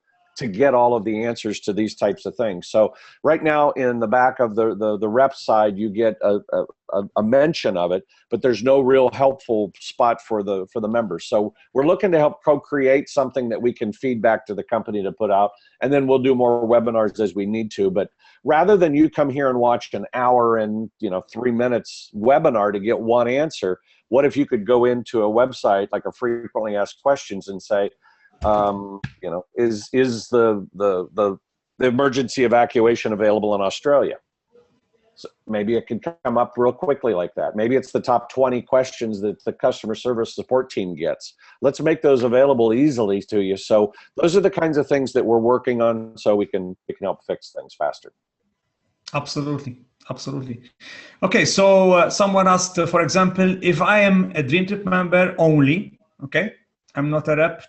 get all of the answers to these types of things. So right now in the back of the rep side, you get a mention of it, but there's no real helpful spot for the members. So we're looking to help co-create something that we can feed back to the company to put out, and then we'll do more webinars as we need to. But rather than you come here and watch an hour and 3 minutes webinar to get one answer, what if you could go into a website like a frequently asked questions and say, is the emergency evacuation available in Australia? So maybe it can come up real quickly like that. Maybe it's the top 20 questions that the customer service support team gets. Let's make those available easily to you. So those are the kinds of things that we're working on so we can help fix things faster. Absolutely. Okay, so someone asked, for example, if I am a DreamTrip member only, okay, I'm not a rep,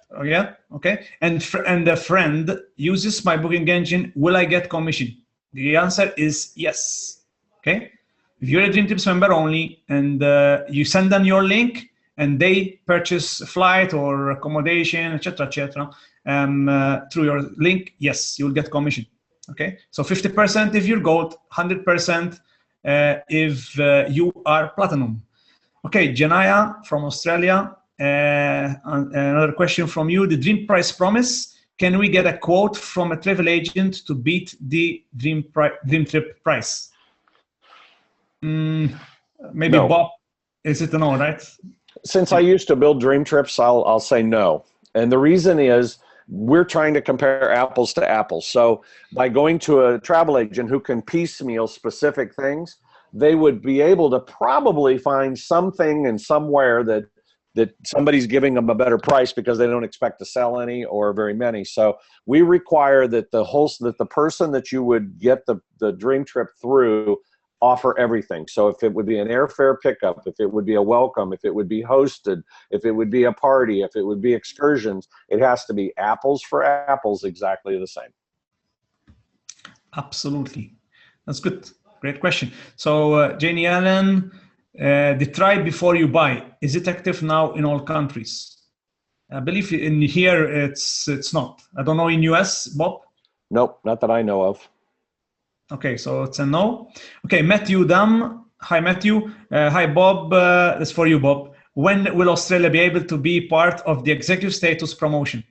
okay, and a friend uses my booking engine, will I get commission? The answer is yes, okay. If you're a DreamTrips member only and you send them your link and they purchase a flight or accommodation, etc., through your link, yes, you'll get commission, okay. So 50% if you're gold, 100% if you are platinum. Okay, Janaya from Australia. Another question from you. The DreamPrice promise, can we get a quote from a travel agent to beat the DreamTrip price? Maybe no. Bob, is it a no, right? Since I used to build DreamTrips, I'll say no. And the reason is we're trying to compare apples to apples. So by going to a travel agent who can piecemeal specific things, they would be able to probably find something and somewhere that somebody's giving them a better price because they don't expect to sell any or very many. So we require that the person that you would get the dream trip through offer everything. So if it would be an airfare pickup, if it would be a welcome, if it would be hosted, if it would be a party, if it would be excursions, it has to be apples for apples, exactly the same. Absolutely. That's good. Great question. So Janie Allen, the try before you buy, is it active now in all countries? I believe in here it's not. I don't know in US, Bob? Nope, not that I know of. Okay, so it's a no. Okay, Matthew Dam. Hi, Matthew. Hi, Bob. That's for you, Bob. When will Australia be able to be part of the executive status promotion?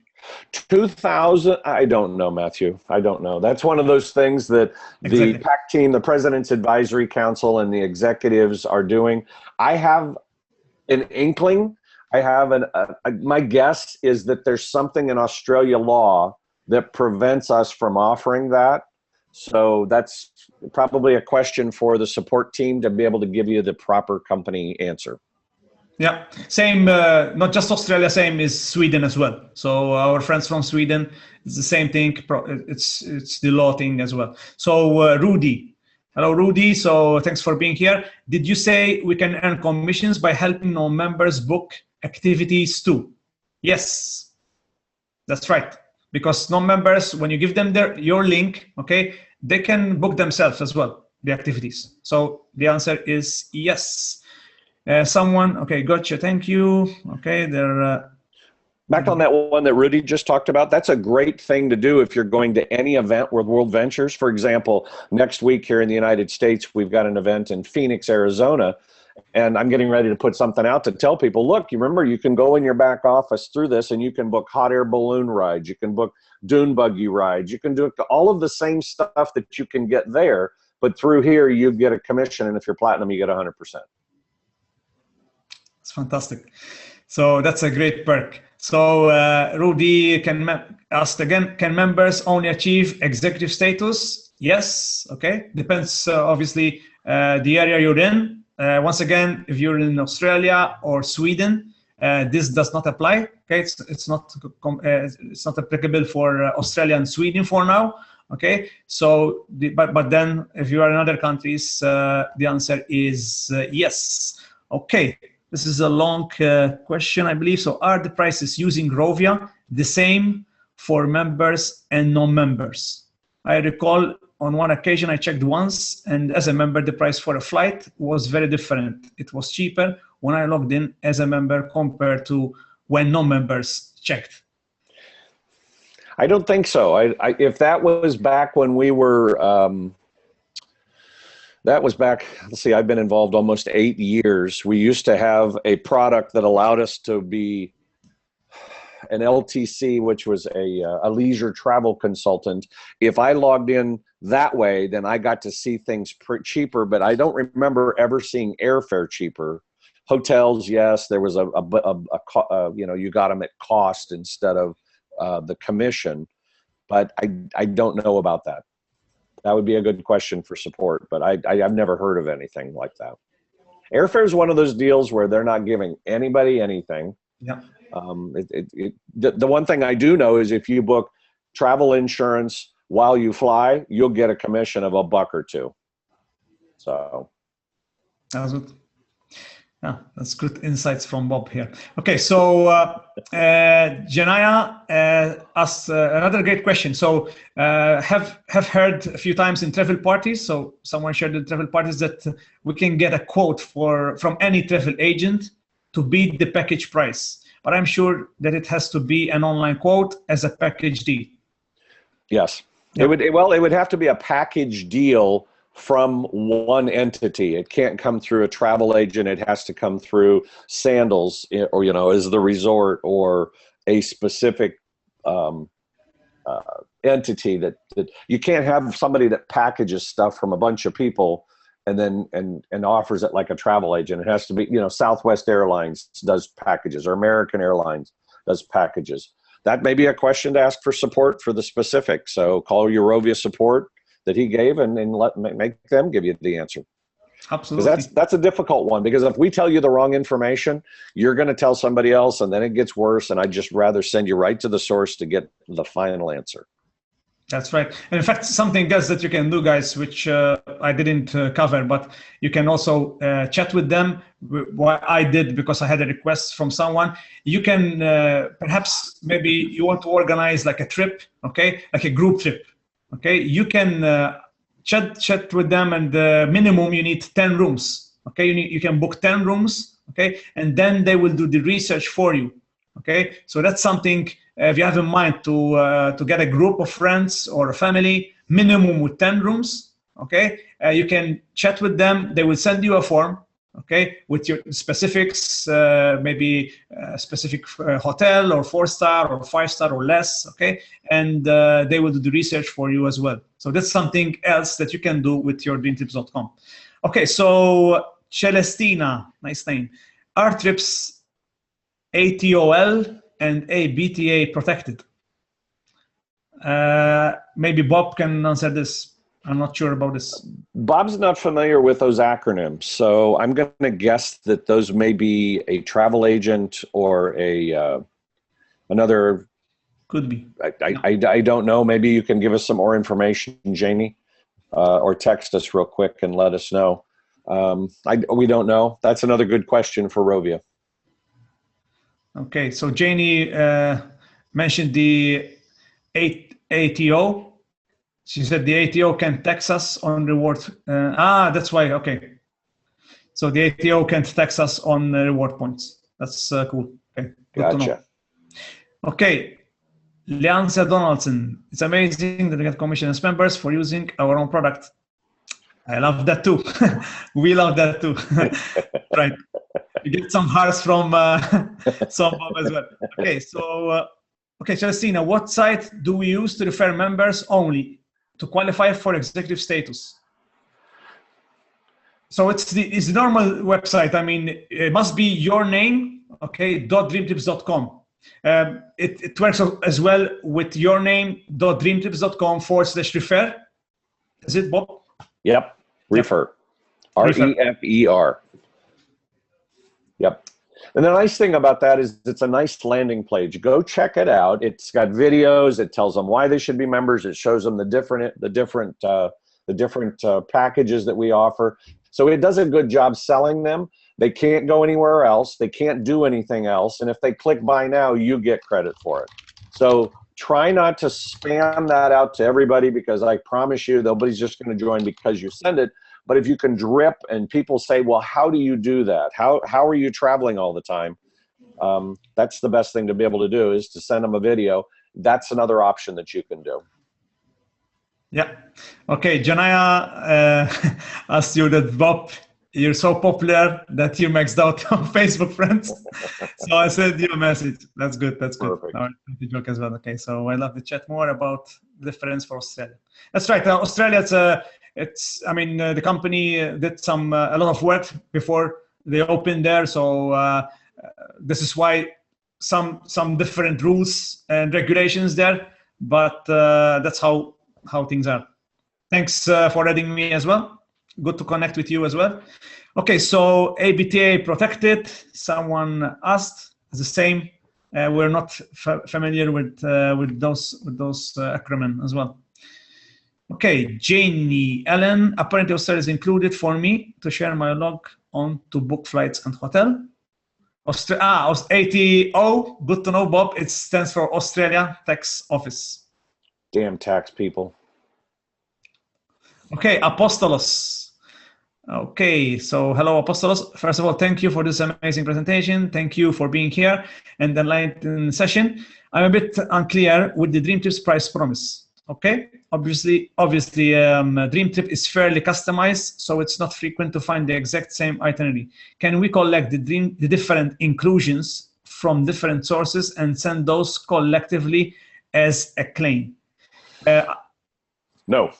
2000, I don't know, Matthew. I don't know. That's one of those things that the PAC team, the President's Advisory Council, and the executives are doing. I have an inkling. I have my guess is that there's something in Australia law that prevents us from offering that. So that's probably a question for the support team to be able to give you the proper company answer. Yeah, same, not just Australia, same is Sweden as well. So our friends from Sweden, it's the same thing. It's the law thing as well. So Rudy, hello Rudy. So thanks for being here. Did you say we can earn commissions by helping non-members book activities too? Yes, that's right. Because non-members, when you give them your link, okay, they can book themselves as well, the activities. So the answer is yes. Someone, okay, gotcha, thank you. Okay, there. Back on that one that Rudy just talked about, that's a great thing to do if you're going to any event with World Ventures. For example, next week here in the United States, we've got an event in Phoenix, Arizona, and I'm getting ready to put something out to tell people, look, you remember, you can go in your back office through this and you can book hot air balloon rides, you can book dune buggy rides, you can do all of the same stuff that you can get there, but through here you get a commission, and if you're platinum, you get 100%. It's fantastic. So that's a great perk. So Rudy asked again, can members only achieve executive status? Yes. Okay. Depends, obviously, the area you're in. Once again, if you're in Australia or Sweden, this does not apply. Okay, it's not applicable for Australia and Sweden for now. Okay, so but then if you are in other countries, the answer is yes. Okay. This is a long question, I believe. So are the prices using Rovia the same for members and non-members? I recall on one occasion I checked once, and as a member, the price for a flight was very different. It was cheaper when I logged in as a member compared to when non-members checked. I don't think so. If that was back when we were... that was back, let's see, I've been involved almost 8 years. We used to have a product that allowed us to be an LTC, which was a leisure travel consultant. If I logged in that way, then I got to see things cheaper, but I don't remember ever seeing airfare cheaper. Hotels, yes, there was you know, you got them at cost instead of the commission, but I don't know about that. That would be a good question for support, but I've never heard of anything like that. Airfare is one of those deals where they're not giving anybody anything. Yeah. The one thing I do know is if you book travel insurance while you fly, you'll get a commission of $1 or $2. So. That's good. Yeah, that's good insights from Bob here. Okay, so Janaya asked another great question. So have heard a few times in travel parties. So someone shared in travel parties that we can get a quote from any travel agent to beat the package price. But I'm sure that it has to be an online quote as a package deal. Yes, yeah. It would have to be a package deal from one entity. It can't come through a travel agent. It has to come through Sandals, or, you know, as the resort, or a specific entity that you can't have somebody that packages stuff from a bunch of people and then and offers it like a travel agent. It has to be, you know, Southwest Airlines does packages, or American Airlines does packages. That may be a question to ask for support for the specific. So call your Rovia support that he gave and make them give you the answer. Absolutely. Because that's a difficult one, because if we tell you the wrong information, you're going to tell somebody else, and then it gets worse, and I'd just rather send you right to the source to get the final answer. That's right. And in fact, something else that you can do, guys, which I didn't cover, but you can also chat with them. What I did, because I had a request from someone, you can perhaps maybe you want to organize like a trip, okay, like a group trip. Okay, you can chat with them, and the minimum you need 10 rooms. Okay, you can book 10 rooms. Okay, and then they will do the research for you. Okay, so that's something if you have in mind to get a group of friends or a family, minimum with 10 rooms. Okay, you can chat with them. They will send you a form. Okay, with your specifics, maybe a specific hotel or 4-star or 5-star or less. Okay, and they will do the research for you as well. So that's something else that you can do with your DreamTrips.com. Okay, so Celestina, nice name. Are trips ATOL and ABTA protected? Maybe Bob can answer this. I'm not sure about this. Bob's not familiar with those acronyms, so I'm going to guess that those may be a travel agent or a another. Could be. I don't know. Maybe you can give us some more information, Janie, or text us real quick and let us know. We don't know. That's another good question for Rovia. Okay, so Janie mentioned the ATO. She said the ATO can tax us on reward. That's why. Okay. So the ATO can tax us on reward points. That's cool. Okay. Good to know. Okay, Leanza Donaldson. It's amazing that we get commission as members for using our own product. I love that too. We love that too. Right. You get some hearts from some Bob as well. Okay, so okay, Celestina, what site do we use to refer members only to qualify for executive status? So it's the normal website. I mean, it must be your name, okay, .dreamtrips.com. It works as well with your name, .dreamtrips.com/refer. Is it, Bob? Yep, refer. R-E-F-E-R. Yep. And the nice thing about that is it's a nice landing page. Go check it out. It's got videos. It tells them why they should be members. It shows them the different packages that we offer. So it does a good job selling them. They can't go anywhere else. They can't do anything else. And if they click buy now, you get credit for it. So try not to spam that out to everybody, because I promise you nobody's just going to join because you send it. But if you can drip and people say, well, how do you do that? How are you traveling all the time? That's the best thing to be able to do, is to send them a video. That's another option that you can do. Yeah. Okay, Janaya asked you that, Bob, you're so popular that you maxed out on Facebook friends. So I sent you a message. That's good. That's good. Perfect. The joke as well. Okay, so I love to chat more about the difference for Australia. That's right. Australia, I mean, the company did a lot of work before they opened there. So this is why some different rules and regulations there. But that's how things are. Thanks for adding me as well. Good to connect with you as well. Okay, so ABTA protected. Someone asked the same. We're not familiar with those acronyms as well. Okay, Janie Ellen. Apparently, Australia is included for me to share my log on to book flights and hotel. ATO. Good to know, Bob. It stands for Australia Tax Office. Damn tax people. Okay, Apostolos. Okay, so hello, Apostolos. First of all, thank you for this amazing presentation. Thank you for being here and the enlightening session. I'm a bit unclear with the DreamTrips price promise. Okay, obviously, DreamTrip is fairly customized, so it's not frequent to find the exact same itinerary. Can we collect the different inclusions from different sources and send those collectively as a claim? No.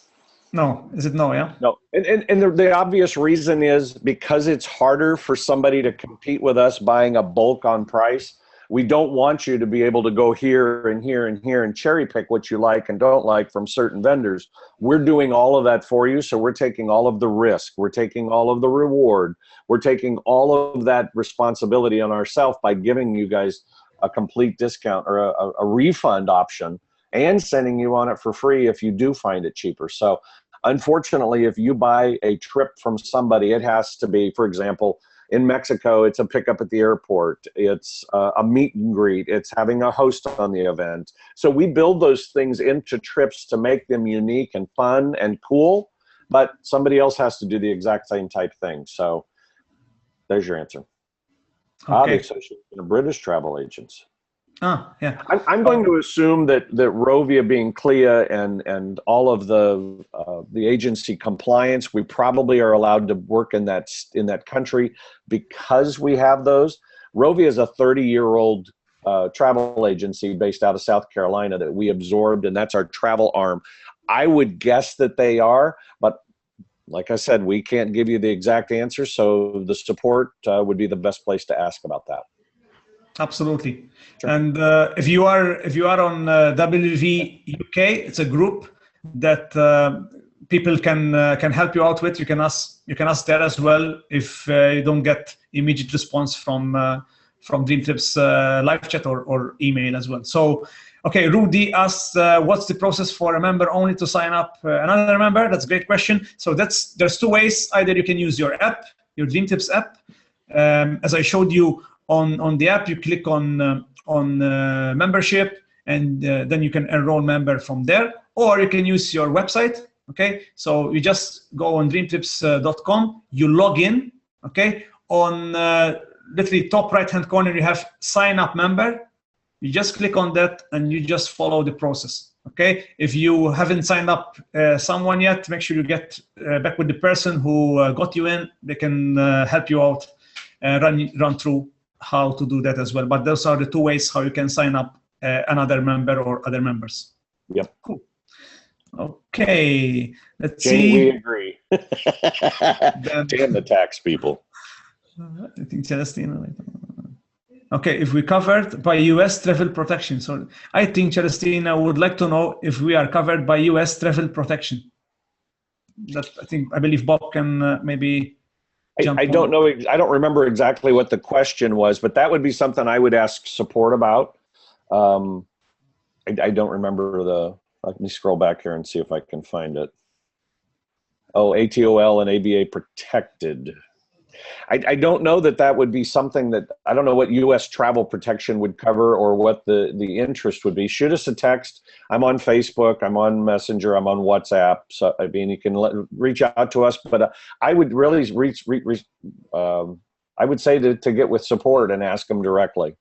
No, is it no, yeah? No, and the obvious reason is because it's harder for somebody to compete with us buying a bulk on price. We don't want you to be able to go here and here and here and cherry pick what you like and don't like from certain vendors. We're doing all of that for you, so we're taking all of the risk. We're taking all of the reward. We're taking all of that responsibility on ourselves by giving you guys a complete discount or a refund option and sending you on it for free if you do find it cheaper. So unfortunately, if you buy a trip from somebody, it has to be, for example, in Mexico, it's a pickup at the airport. It's a meet and greet. It's having a host on the event. So we build those things into trips to make them unique and fun and cool, but somebody else has to do the exact same type thing. So there's your answer. Okay. The Association of British Travel Agents. Ah, yeah. I'm going to assume that Rovia being CLIA and all of the agency compliance, we probably are allowed to work in that country because we have those. Rovia is a 30-year-old travel agency based out of South Carolina that we absorbed, and that's our travel arm. I would guess that they are, but like I said, we can't give you the exact answer, so the support would be the best place to ask about that. Absolutely. Sure. And if you are on WV UK, it's a group that people can help you out with. You can ask there as well if you don't get immediate response from DreamTrips live chat or email as well. So, okay, Rudy asks, what's the process for a member only to sign up another member? That's a great question. So there's two ways. Either you can use your app, your DreamTrips app, as I showed you. On the app, you click on membership, and then you can enroll member from there, or you can use your website. Okay, so you just go on dreamtrips.com, you log in. Okay, on literally top right hand corner you have sign up member. You just click on that and you just follow the process. Okay, if you haven't signed up someone yet, make sure you get back with the person who got you in. They can help you out, run through how to do that as well. But those are the two ways how you can sign up another member or other members. Yep. Cool. Okay, let's Jane, see. we agree. Damn the tax people. I think Celestina. Okay, if we covered by U.S. travel protection. So I think Celestina would like to know if we are covered by U.S. travel protection. That I believe Bob can maybe jump I don't on. know. I don't remember exactly what the question was, but that would be something I would ask support about. I don't remember the. Let me scroll back here and see if I can find it. Oh, ATOL and ABA protected. I don't know that would be something that, I don't know what U.S. travel protection would cover or what the interest would be. Shoot us a text. I'm on Facebook. I'm on Messenger. I'm on WhatsApp. So, I mean, you can reach out to us. But I would really I would say to get with support and ask them directly.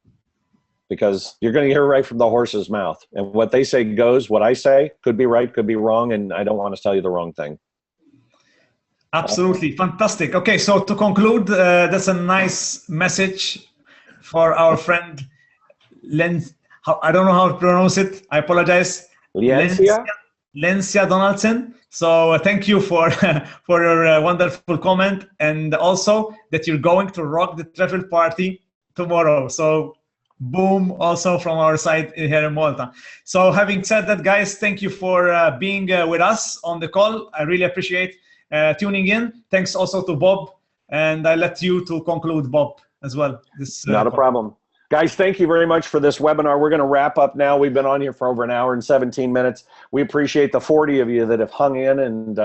Because you're going to hear right from the horse's mouth. And what they say goes, what I say could be right, could be wrong, and I don't want to tell you the wrong thing. Absolutely. Fantastic. Okay, so to conclude, that's a nice message for our friend I don't know how to pronounce it. I apologize. Lencia Donaldson. So thank you for your wonderful comment, and also that you're going to rock the travel party tomorrow. So boom, also from our side here in Malta. So having said that, guys, thank you for being with us on the call. I really appreciate tuning in. Thanks also to Bob, and I let you to conclude, Bob, as well. Not a problem. Guys, thank you very much for this webinar. We're going to wrap up now. We've been on here for over an hour and 17 minutes. We appreciate the 40 of you that have hung in and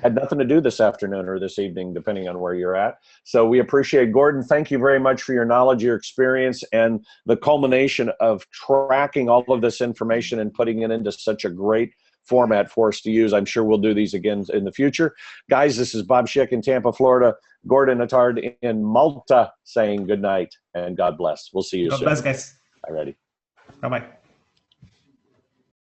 had nothing to do this afternoon or this evening, depending on where you're at. So we appreciate Gordon. Thank you very much for your knowledge, your experience, and the culmination of tracking all of this information and putting it into such a great format for us to use. I'm sure we'll do these again in the future. Guys, this is Bob Schick in Tampa, Florida. Gordon Attard in Malta saying good night and God bless. We'll see you soon. God bless, guys. All righty. Bye-bye.